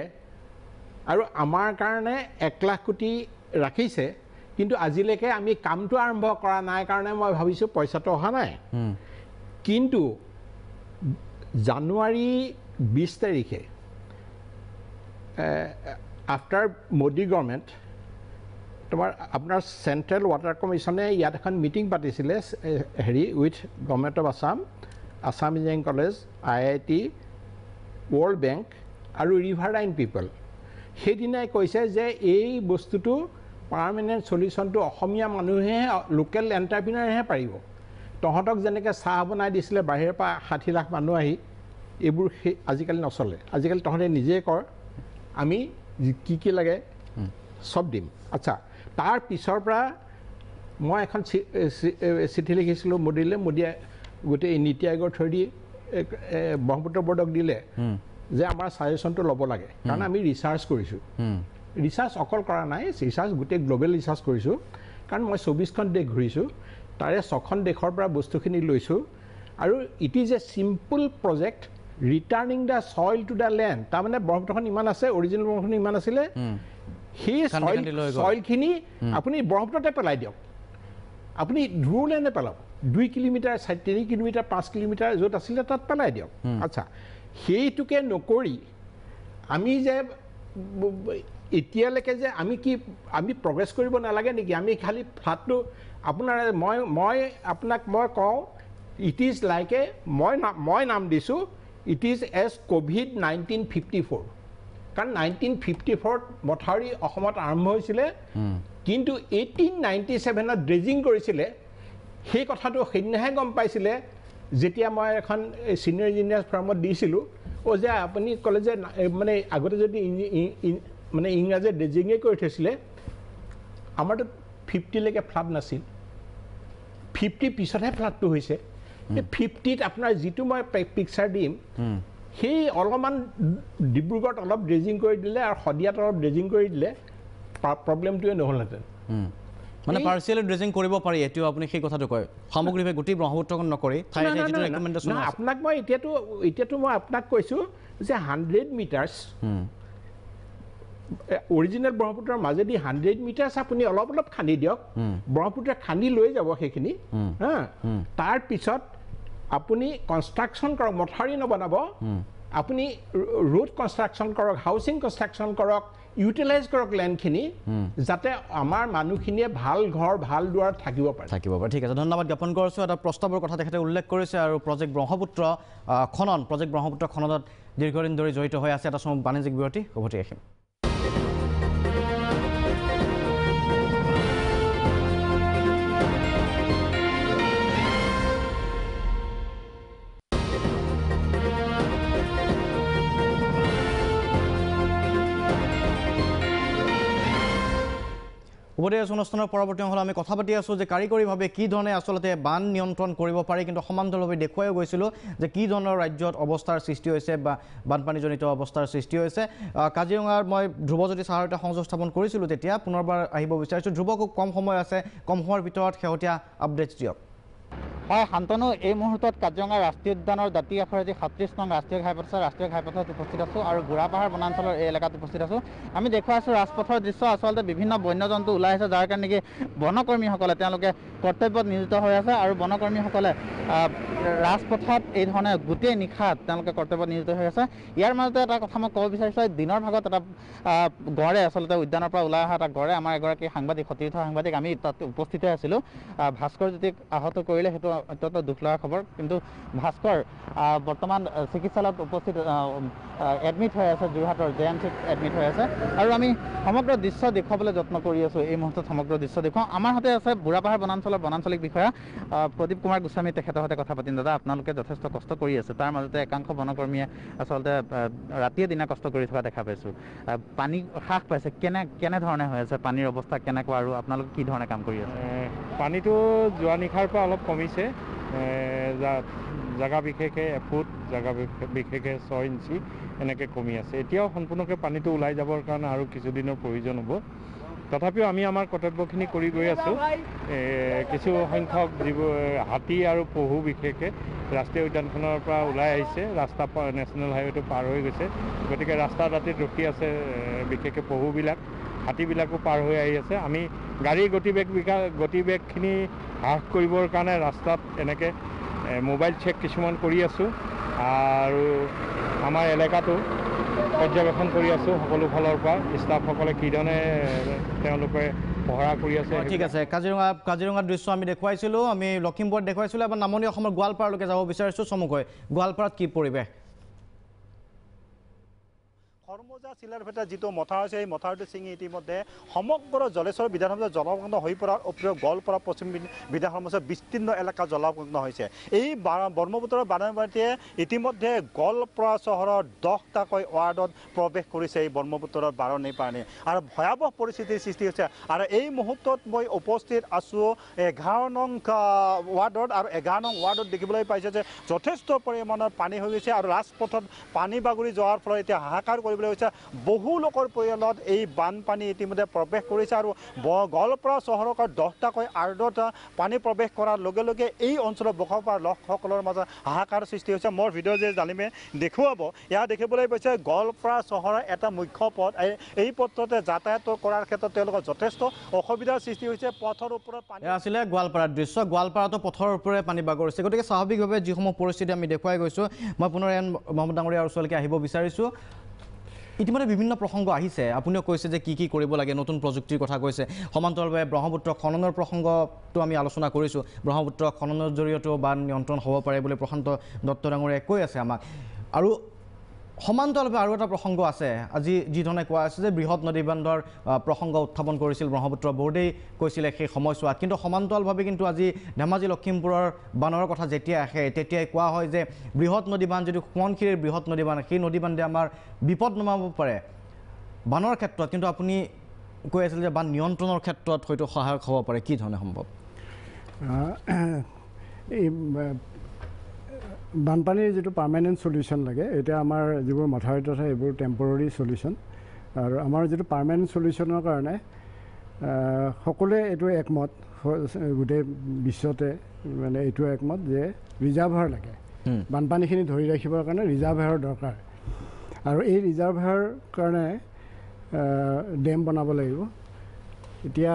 আৰু আমাৰ কাৰণে 1 লাখ কোটি ৰাখিছে কিন্তু আজিলৈকে আমি কামটো আৰম্ভ কৰা নাই কাৰণে মই ভাবিছোঁ পইচাটো অহা নাই কিন্তু জানুৱাৰী 20 তাৰিখে আফটাৰ মোদী গভৰ্ণমেণ্ট আপোনাৰ চেণ্ট্ৰেল ৱাটাৰ কমিশ্যনে ইয়াত এখন মিটিং পাতিছিলে হেৰি with government of Assam engineering college IIT world bank আৰু ৰিভাৰাইন পিপল সেইদিনাই কৈছে যে এই বস্তুটো পাৰ্মানেণ্ট চলিউশ্যনটো অসমীয়া মানুহে লোকেল এণ্টাৰপ্ৰিনাৰহে পাৰিব তহঁতক যেনেকৈ চাহ বনাই দিছিলে বাহিৰৰ পৰা 60 লাখ মানুহ আহি এইবোৰ আজিকালি নচলে আজিকালি তহঁতে নিজেই কৰ আমি কি লাগে চব দিম আচ্ছা তাৰ পিছৰ পৰা মই এখন চিঠি লিখিছিলোঁ মোদীলৈ মোদীয়ে গোটেই নীতি আয়োগৰ থ্ৰুদি ব্ৰহ্মপুত্ৰ বৰ্ডক দিলে যে আমাৰ ছাজেশ্যনটো ল'ব লাগে কাৰণ আমি ৰিচাৰ্চ কৰিছোঁ ৰিচাৰ্চ অকল কৰা নাই ৰিচাৰ্চ গোটেই গ্ল'বেল ৰিচাৰ্চ কৰিছোঁ কাৰণ মই 24খন দেশ ঘূৰিছোঁ তাৰে 6খন দেশৰ পৰা বস্তুখিনি লৈছোঁ আৰু it is a simple project returning the soil to the land তাৰমানে ব্ৰহ্মপুত্ৰখন ইমান আছে অৰিজিনেল ব্ৰহ্মপুত্ৰখন ইমান আছিলে সেই ছইলখিনি আপুনি ব্ৰহ্মপুত্ৰতে পেলাই দিয়ক আপুনি ধুলে নেপেলাব 2 কিলোমিটাৰ 3 কিলোমিটাৰ 5 কিলোমিটাৰ য'ত আছিলে তাত পেলাই দিয়ক আচ্ছা সেইটোকে নকৰি আমি যে এতিয়ালৈকে যে আমি প্ৰগ্ৰেছ কৰিব নালাগে নেকি আমি খালি ফ্লাডটো আপোনাৰ মই আপোনাক মই কওঁ ইট ইজ লাইক এ মই নাম দিছোঁ ইট ইজ এজ COVID-19 54 কাৰণ 1954ত মথাউৰি অসমত আৰম্ভ হৈছিলে কিন্তু 1897ত ড্ৰেজিং কৰিছিলে সেই কথাটো সেইদিনাহে গম পাইছিলে যেতিয়া মই এখন চিনিয়ৰ ইঞ্জিনিয়াৰ্ছ ফাৰ্মত দিছিলোঁ যে আপুনি ক'লে যে মানে আগতে যদি মানে ইংৰাজে ড্ৰেজিঙে কৰি থৈছিলে আমাৰতো 50লৈকে ফ্লাড নাছিল 50 পিছতহে ফ্লাডটো হৈছে 50ত আপোনাৰ যিটো মই পিকচাৰ দিম সেই অলপমান ডিব্ৰুগড়ত অলপ ড্ৰেজিং কৰি দিলে আৰু শদিয়াত অলপ ড্ৰেজিং কৰি দিলে প্ৰব্লেমটোৱে নহ'লহেঁতেন মানে পাৰ্চিয়েলি ড্ৰেজিং কৰিব পাৰি এতিয়াও আপুনি সেই কথাটো কয় সামগ্ৰীভাৱে গোটেই ব্ৰহ্মপুত্ৰখন নকৰি যিটো ৰেকমেণ্ডেশ্যন আছে আপোনাক মই এতিয়াতো মই আপোনাক কৈছোঁ যে 100 মিটাৰ্ছ অৰিজিনেল ব্ৰহ্মপুত্ৰৰ মাজেদি 100 মিটাৰ্ছ আপুনি অলপ অলপ খান্দি দিয়ক ব্ৰহ্মপুত্ৰে খান্দি লৈ যাব সেইখিনি হা তাৰপিছত আপুনি কনষ্ট্ৰাকশ্যন কৰক মথাউৰি নবনাব আপুনি ৰোড কনষ্ট্ৰাকশ্যন কৰক হাউচিং কনষ্ট্ৰাকশ্যন কৰক ইউটিলাইজ কৰক লেণ্ডখিনি যাতে আমাৰ মানুহখিনিয়ে ভাল ঘৰ ভাল দুৱাৰ থাকিব পাৰে ঠিক আছে ধন্যবাদ জ্ঞাপন কৰিছোঁ এটা প্ৰস্তাৱৰ কথা তেখেতে উল্লেখ কৰিছে আৰু প্ৰজেক্ট ব্ৰহ্মপুত্ৰ খননত দীৰ্ঘদিন ধৰি জড়িত হৈ আছে এটা বাণিজ্যিক বিৰতি উভতি আহিম উভতি আছোঁ অনুষ্ঠানৰ পৰৱৰ্তী অংশত আমি কথা পাতি আছোঁ যে কাৰিকৰীভাৱে কি ধৰণে আচলতে বান নিয়ন্ত্ৰণ কৰিব পাৰি কিন্তু সমান্তৰালভাৱে দেখুৱাইও গৈছিলোঁ যে কি ধৰণৰ ৰাজ্যত অৱস্থাৰ সৃষ্টি হৈছে বা বানপানীজনিত অৱস্থাৰ সৃষ্টি হৈছে কাজিৰঙাৰ মই ধ্ৰুৱজ্যোতি ছাৰৰ সৈতে সংযোগ স্থাপন কৰিছিলোঁ তেতিয়া পুনৰবাৰ আহিব বিচাৰিছোঁ ধ্ৰুৱ খুব কম সময় আছে কম সময়ৰ ভিতৰত শেহতীয়া আপডেটছ দিয়ক হয় শান্তনু এই মুহূৰ্তত কাজিৰঙা ৰাষ্ট্ৰীয় উদ্যানৰ দাঁতি আখৰেদি 37 নং ৰাষ্ট্ৰীয় ঘাইপথত উপস্থিত আছোঁ আৰু ঘোঁৰাপাহাৰ বনাঞ্চলৰ এই এলেকাত উপস্থিত আছোঁ আমি দেখুৱাই আছোঁ ৰাজপথৰ দৃশ্য আচলতে বিভিন্ন বন্যজন্তু ওলাই আছে যাৰ কাৰণে নেকি বনকৰ্মীসকলে তেওঁলোকে কৰ্তব্যত নিয়োজিত হৈ আছে আৰু বনকৰ্মীসকলে ৰাজপথত এই ধৰণে গোটেই নিশাত তেওঁলোকে কৰ্তব্যত নিয়োজিত হৈ আছে ইয়াৰ মাজতে এটা কথা মই ক'ব বিচাৰিছোঁ দিনৰ ভাগত এটা গড়ে আচলতে উদ্যানৰ পৰা ওলাই অহা এটা গড়ে আমাৰ এগৰাকী সাংবাদিক সতীৰ্থ সাংবাদিক আমি তাত উপস্থিত আছিলোঁ ভাস্কৰ জ্যোতিক আহত কৰিলে সেইটো অত্যন্ত দুখ লগা খবৰ কিন্তু ভাস্কৰ বৰ্তমান চিকিৎসালয়ত উপস্থিত এডমিট হৈ আছে যোৰহাটৰ JMCত এডমিট হৈ আছে আৰু আমি সমগ্ৰ দৃশ্য দেখুৱাবলৈ যত্ন কৰি আছোঁ এই মুহূৰ্তত সমগ্ৰ দৃশ্য দেখুৱাওঁ আমাৰ হাতে আছে বুঢ়াপাহাৰ বনাঞ্চলৰ বনাঞ্চলিক বিষয়া প্ৰদীপ কুমাৰ গোস্বামী তেখেতৰ সৈতে কথা পাতিম দাদা আপোনালোকে যথেষ্ট কষ্ট কৰি আছে তাৰ মাজতে একাংশ বনকৰ্মীয়ে আচলতে ৰাতিয়ে দিনা কষ্ট কৰি থকা দেখা পাইছোঁ পানী হ্ৰাস পাইছে কেনেধৰণে হৈ আছে পানীৰ অৱস্থা কেনেকুৱা আৰু আপোনালোকে কি ধৰণে কাম কৰি আছে পানীটো যোৱা নিশাৰ পৰা অলপ কমিছে জাগা বিশেষে এফুট জাগা বিশেষে 6 ইঞ্চি এনেকৈ কমি আছে এতিয়াও সম্পূৰ্ণকৈ পানীটো ওলাই যাবৰ কাৰণে আৰু কিছুদিনৰ প্ৰয়োজন হ'ব তথাপিও আমি আমাৰ কৰ্তব্যখিনি কৰি গৈ আছোঁ কিছু সংখ্যক যিবোৰ হাতী আৰু পহু বিশেষকৈ ৰাষ্ট্ৰীয় উদ্যানখনৰ পৰা ওলাই আহিছে ৰাস্তা নেশ্যনেল হাইৱেটো পাৰ হৈ গৈছে গতিকে ৰাস্তা দাঁতিত ৰখি আছে বিশেষকৈ পহুবিলাক হাতীবিলাকো পাৰ হৈ আহি আছে আমি গাড়ীৰ গতিবেগখিনি হ্ৰাস কৰিবৰ কাৰণে ৰাস্তাত এনেকৈ মোবাইল চেক কিছুমান কৰি আছোঁ আৰু আমাৰ এলেকাটো পৰ্যবেক্ষণ কৰি আছোঁ সকলো ফালৰ পৰা ষ্টাফসকলে কি ধৰণে তেওঁলোকে পহৰা কৰি আছে ঠিক আছে কাজিৰঙাৰ দৃশ্য আমি দেখুৱাইছিলোঁ আমি লখিমপুৰত দেখুৱাইছিলোঁ এবাৰ নামনি অসমৰ গোৱালপাৰালৈকে যাব বিচাৰিছোঁ চমুকৈ গোৱালপাৰাত কি পৰিৱেশ খৰমজা চিলাৰভেটা যিটো মথাউৰি আছে এই মথাউৰিটো ছিঙি ইতিমধ্যে সমগ্ৰ জলেশ্বৰ বিধানসভা জলমগ্ন হৈ পৰাৰ উপৰিও গোৱালপাৰা পশ্চিম বিধানসভা বিস্তীৰ্ণ এলেকা জলমগ্ন হৈছে এই ব্ৰহ্মপুত্ৰৰ বানপানীয়ে ইতিমধ্যে গোৱালপাৰা চহৰৰ 10টাকৈ ৱাৰ্ডত প্ৰৱেশ কৰিছে এই ব্ৰহ্মপুত্ৰৰ বাৰণি পানী আৰু ভয়াৱহ পৰিস্থিতিৰ সৃষ্টি হৈছে আৰু এই মুহূৰ্তত মই উপস্থিত আছোঁ 11 নং ৱাৰ্ডত আৰু 11 নং ৱাৰ্ডত দেখিবলৈ পাইছে যে যথেষ্ট পৰিমাণৰ পানী হৈ গৈছে আৰু ৰাজপথত পানী বাগৰি যোৱাৰ ফলত এতিয়া হাহাকাৰ কৰিব কৰিবলৈ হৈছে বহু লোকৰ পৰিয়ালত এই বানপানী ইতিমধ্যে প্ৰৱেশ কৰিছে আৰু গোৱালপাৰা চহৰৰ 10টাকৈ আৰ্দত পানী প্ৰৱেশ কৰাৰ লগে লগে এই অঞ্চলত বসবাস কৰা লোকসকলৰ মাজত হাহাকাৰ সৃষ্টি হৈছে মোৰ ভিডিঅ' যে জানিমে দেখুৱাব ইয়াত দেখিবলৈ পাইছে গোৱালপাৰা চহৰৰ এটা মুখ্য পথ এই পথতে যাতায়াত কৰাৰ ক্ষেত্ৰত তেওঁলোকৰ যথেষ্ট অসুবিধাৰ সৃষ্টি হৈছে পথৰ ওপৰত পানী আছিলে গোৱালপাৰাৰ দৃশ্য গোৱালপাৰাতো পথৰ ওপৰে পানী বাগৰিছে গতিকে স্বাভাৱিকভাৱে যিসমূহ পৰিস্থিতি আমি দেখুৱাই গৈছোঁ মই পুনৰ মহম্মদ ডাঙৰীয়াৰ ওচৰলৈকে আহিব বিচাৰিছোঁ ইতিমধ্যে বিভিন্ন প্ৰসংগ আহিছে আপুনিও কৈছে যে কি কৰিব লাগে নতুন প্ৰযুক্তিৰ কথা কৈছে সমান্তৰালভাৱে ব্ৰহ্মপুত্ৰ খননৰ প্ৰসংগটো আমি আলোচনা কৰিছোঁ ব্ৰহ্মপুত্ৰ খননৰ জৰিয়তেও বান নিয়ন্ত্ৰণ হ'ব পাৰে বুলি প্ৰশান্ত দত্ত ডাঙৰীয়াই কৈ আছে আমাক আৰু সমান্তৰালভাৱে আৰু এটা প্ৰসংগ আছে আজি যিধৰণে কোৱা আছে যে বৃহৎ নদী বান্ধৰ প্ৰসংগ উত্থাপন কৰিছিল ব্ৰহ্মপুত্ৰ বোৰ্ডেই কৈছিলে সেই সময়ছোৱাত কিন্তু সমান্তৰালভাৱে কিন্তু আজি ধেমাজি লখিমপুৰৰ বানৰ কথা যেতিয়া আহে তেতিয়াই কোৱা হয় যে বৃহৎ নদী বান্ধ যদি সোৱণশিৰিৰ বৃহৎ নদী বান্ধ সেই নদী বান্ধে আমাৰ বিপদ নমাব পাৰে বানৰ ক্ষেত্ৰত কিন্তু আপুনি কৈ আছিল যে বান নিয়ন্ত্ৰণৰ ক্ষেত্ৰত হয়তো সহায়ক হ'ব পাৰে কি ধৰণে সম্ভৱ বানপানীৰ যিটো পাৰ্মানেণ্ট সলিউশ্যন লাগে এতিয়া আমাৰ যিবোৰ মথাউৰি তথা এইবোৰ টেম্পৰৰী সলিউশ্যন আৰু আমাৰ যিটো পাৰ্মানেণ্ট সলিউশ্যনৰ কাৰণে সকলোৱে এইটো একমত গোটেই বিশ্বতে মানে এইটো একমত যে ৰিজাৰ্ভাৰ লাগে বানপানীখিনি ধৰি ৰাখিবৰ কাৰণে ৰিজাৰ্ভাৰৰ দৰকাৰ আৰু এই ৰিজাৰ্ভাৰৰ কাৰণে ডেম বনাব লাগিব এতিয়া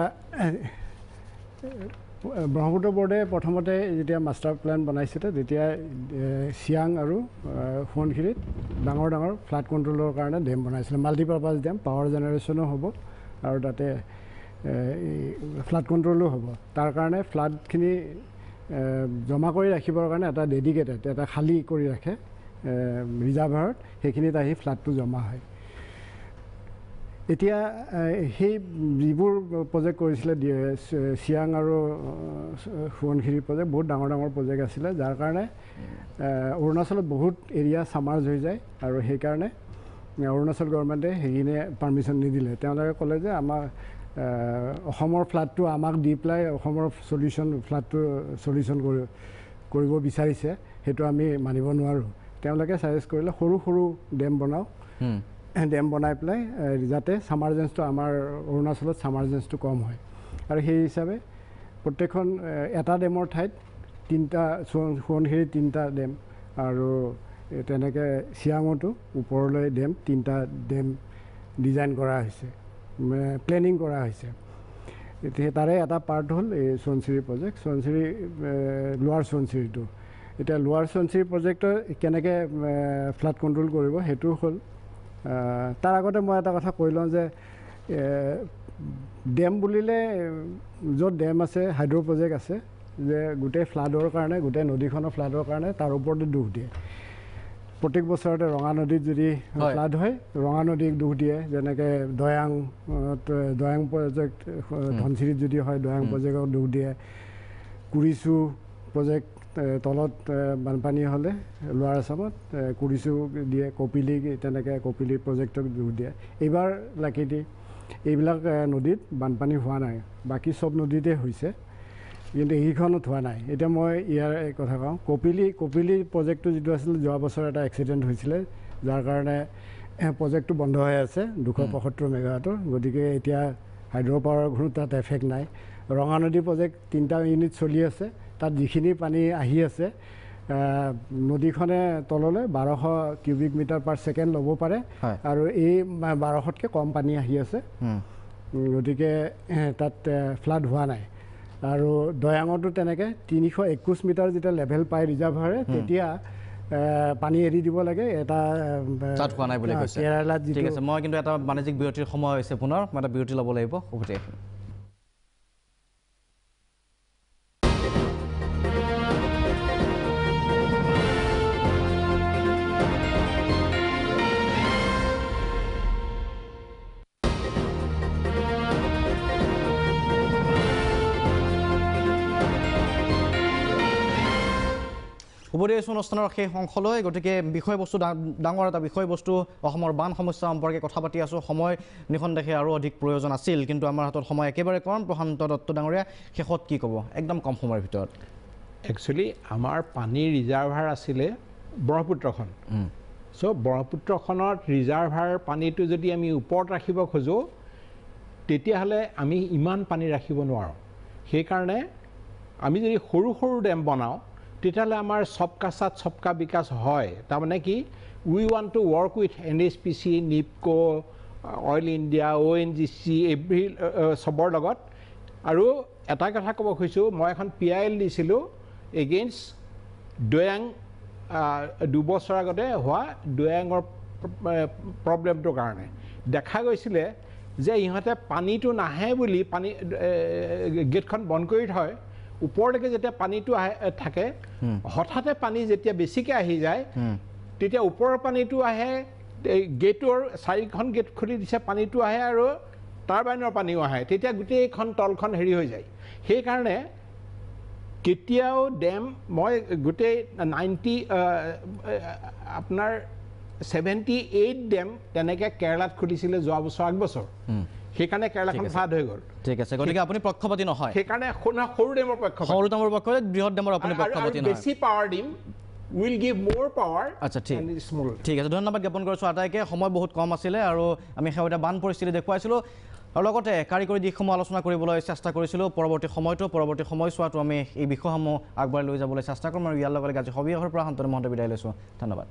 ব্ৰহ্মপুত্ৰ বোৰ্ডে প্ৰথমতে যেতিয়া মাষ্টাৰ প্লেন বনাইছিলে তেতিয়া চিয়াং আৰু সোৱণশিৰিত ডাঙৰ ফ্লাড কণ্ট্ৰলৰ কাৰণে ডেম বনাইছিলে মাল্টিপাৰ্পাছ ডেম পাৱাৰ জেনেৰেশ্যনো হ'ব আৰু তাতে ফ্লাড কণ্ট্ৰলো হ'ব তাৰ কাৰণে ফ্লাডখিনি জমা কৰি ৰাখিবৰ কাৰণে এটা ডেডিকেটেড এটা খালী কৰি ৰাখে ৰিজাৰ্ভাৰত সেইখিনিত আহি ফ্লাডটো জমা হয় এতিয়া সেই যিবোৰ প্ৰজেক্ট কৰিছিলে চিয়াং আৰু সোৱণশিৰি প্ৰজেক্ট বহুত ডাঙৰ প্ৰজেক্ট আছিলে যাৰ কাৰণে অৰুণাচলত বহুত এৰিয়া ছামাৰ্জ হৈ যায় আৰু সেইকাৰণে অৰুণাচল গভৰ্ণমেণ্টে সেইখিনিয়ে পাৰ্মিশ্যন নিদিলে তেওঁলোকে ক'লে যে আমাৰ অসমৰ ফ্লাডটো আমাক দি পেলাই অসমৰ ফ্লাডটো চলিউশ্যন কৰিব বিচাৰিছে সেইটো আমি মানিব নোৱাৰোঁ তেওঁলোকে ছাজেষ্ট কৰিলে সৰু ডেম বনাওক ডেম বনাই পেলাই যাতে ছামাৰ্জেঞ্চটো আমাৰ অৰুণাচলত ছামাৰ্জেঞ্চটো কম হয় আৰু সেই হিচাপে প্ৰত্যেকখন এটা ডেমৰ ঠাইত সোৱণশিৰিত 3টা ডেম আৰু তেনেকৈ চিয়াঙতো ওপৰলৈ ডেম 3টা ডেম ডিজাইন কৰা হৈছে প্লেনিং কৰা হৈছে এতিয়া তাৰে এটা পাৰ্ট হ'ল এই সোৱণশিৰি প্ৰজেক্ট সোৱণশিৰি লোৱাৰ সোৱণশিৰিটো এতিয়া লোৱাৰ সোৱণশিৰি প্ৰজেক্টৰ কেনেকৈ ফ্লাড কণ্ট্ৰল কৰিব সেইটো হ'ল তাৰ আগতে মই এটা কথা কৈ লওঁ যে ডেম বুলিলে য'ত ডেম আছে হাইড্ৰ' প্ৰজেক্ট আছে যে গোটেই ফ্লাডৰ কাৰণে গোটেই নদীখনৰ ফ্লাডৰ কাৰণে তাৰ ওপৰতে দুখ দিয়ে প্ৰত্যেক বছৰতে ৰঙা নদীত যদি ফ্লাড হয় ৰঙা নদীক দুখ দিয়ে যেনেকৈ দয়াং প্ৰজেক্ট ধনচিৰিত যদি হয় দয়াং প্ৰজেক্টক দুখ দিয়ে কুৰিচু প্ৰজেক্ট তলত বানপানী হ'লে লোৱাৰ আছামত কুৰিচু দিয়ে কপিলি তেনেকৈ কপিলি প্ৰজেক্টক দুখ দিয়ে এইবাৰ লাকিটি এইবিলাক নদীত বানপানী হোৱা নাই বাকী চব নদীতে হৈছে কিন্তু এইখনত হোৱা নাই এতিয়া মই ইয়াৰ কথা কওঁ কপিলি প্ৰজেক্টটো যিটো আছিল যোৱা বছৰ এটা এক্সিডেণ্ট হৈছিলে যাৰ কাৰণে প্ৰজেক্টটো বন্ধ হৈ আছে 275 মেগাৱাটৰ গতিকে এতিয়া হাইড্ৰ' পাৱাৰৰ কোনো তাত এফেক্ট নাই ৰঙা নদী প্ৰজেক্ট 3টা ইউনিট চলি আছে তাত যিখিনি পানী আহি আছে নদীখনে তললৈ 1200 কিউবিক মিটাৰ পাৰ ছেকেণ্ড ল'ব পাৰে আৰু এই 1200তকৈ কম পানী আহি আছে গতিকে তাত ফ্লাড হোৱা নাই আৰু দয়াঙতো তেনেকৈ 321 মিটাৰ যেতিয়া লেভেল পায় ৰিজাৰ্ভাৰে তেতিয়া পানী এৰি দিব লাগে এটা তাত হোৱা নাই বুলি কৈছে কেৰালাত ঠিক আছে মই কিন্তু এটা বাণিজ্যিক বিৰতিৰ সময় হৈছে পুনৰ মই এটা বিৰতি ল'ব লাগিব উভতি আহিম উভতি আহিছোঁ অনুষ্ঠানৰ সেই অংশলৈ গতিকে বিষয়বস্তু ডাঙৰ এটা বিষয়বস্তু অসমৰ বান সমস্যা সম্পৰ্কে কথা পাতি আছোঁ সময় নিঃসন্দেহে আৰু অধিক প্ৰয়োজন আছিল কিন্তু আমাৰ হাতত সময় একেবাৰে কম প্ৰশান্ত দত্ত ডাঙৰীয়া শেষত কি ক'ব একদম কম সময়ৰ ভিতৰত একচুৱেলি আমাৰ পানীৰ ৰিজাৰ্ভাৰ আছিলে ব্ৰহ্মপুত্ৰখন চ' ব্ৰহ্মপুত্ৰখনত ৰিজাৰ্ভাৰ পানীটো যদি আমি ওপৰত ৰাখিব খোজোঁ তেতিয়াহ'লে আমি ইমান পানী ৰাখিব নোৱাৰোঁ সেইকাৰণে আমি যদি সৰু সৰু ডেম বনাওঁ তেতিয়াহ'লে আমাৰ সবকা সাথ সবকা বিকাশ হয় তাৰমানে কি we want to work with NHPC NEEPCO Oil India ONGC every চবৰ লগত আৰু এটা কথা ক'ব খুজিছোঁ মই এখন PIL দিছিলোঁ এগেইনষ্ট দৈয়াং 2 বছৰ আগতে হোৱা দৈয়াঙৰ প্ৰব্লেমটোৰ কাৰণে দেখা গৈছিলে যে ইহঁতে পানীটো নাহে বুলি পানী গেটখন বন্ধ কৰি থয় ওপৰলৈকে যেতিয়া পানীটো থাকে হঠাতে পানী যেতিয়া বেছিকৈ আহি যায় তেতিয়া ওপৰৰ পানীটো আহে গেটৰ 4খন গেট খুলি দিছে পানীটো আহে আৰু টাৰবাইনৰ পানীও আহে তেতিয়া গোটেইখন তলখন হেৰি হৈ যায় সেইকাৰণে কেতিয়াও ডেম মই গোটেই আপোনাৰ 78 ডেম তেনেকৈ কেৰালাত খুলিছিলে যোৱা বছৰ আগবছৰ সেইকাৰণে কেৰালাখন ফ্লাড হৈ গ'ল ঠিক আছে গতিকে আপুনি পক্ষপাতি নহয় সেইকাৰণে সৰু ডেমৰ পক্ষপাতি সৰু ডেমৰ পক্ষপাতি বৃহৎ ডেমৰ আপুনি পক্ষপাতি নহয় বেছি পাৱাৰ দিম will give more power আচ্ছা ঠিক and small ঠিক আছে ধন্যবাদ জ্ঞাপন কৰিছোঁ আটাইকে সময় বহুত কম আছিলে আৰু আমি শেহতীয়া বান পৰিস্থিতি দেখুৱাইছিলোঁ আৰু লগতে কাৰিকৰী দিশসমূহ আলোচনা কৰিবলৈ চেষ্টা কৰিছিলোঁ পৰৱৰ্তী সময়ছোৱাতো আমি এই বিষয়সমূহ আগবঢ়াই লৈ যাবলৈ চেষ্টা কৰিম আৰু ইয়াৰ লগে লগে আজি হবিয়াহৰ পৰা শান্তনু মহন্ত বিদায় লৈছোঁ ধন্যবাদ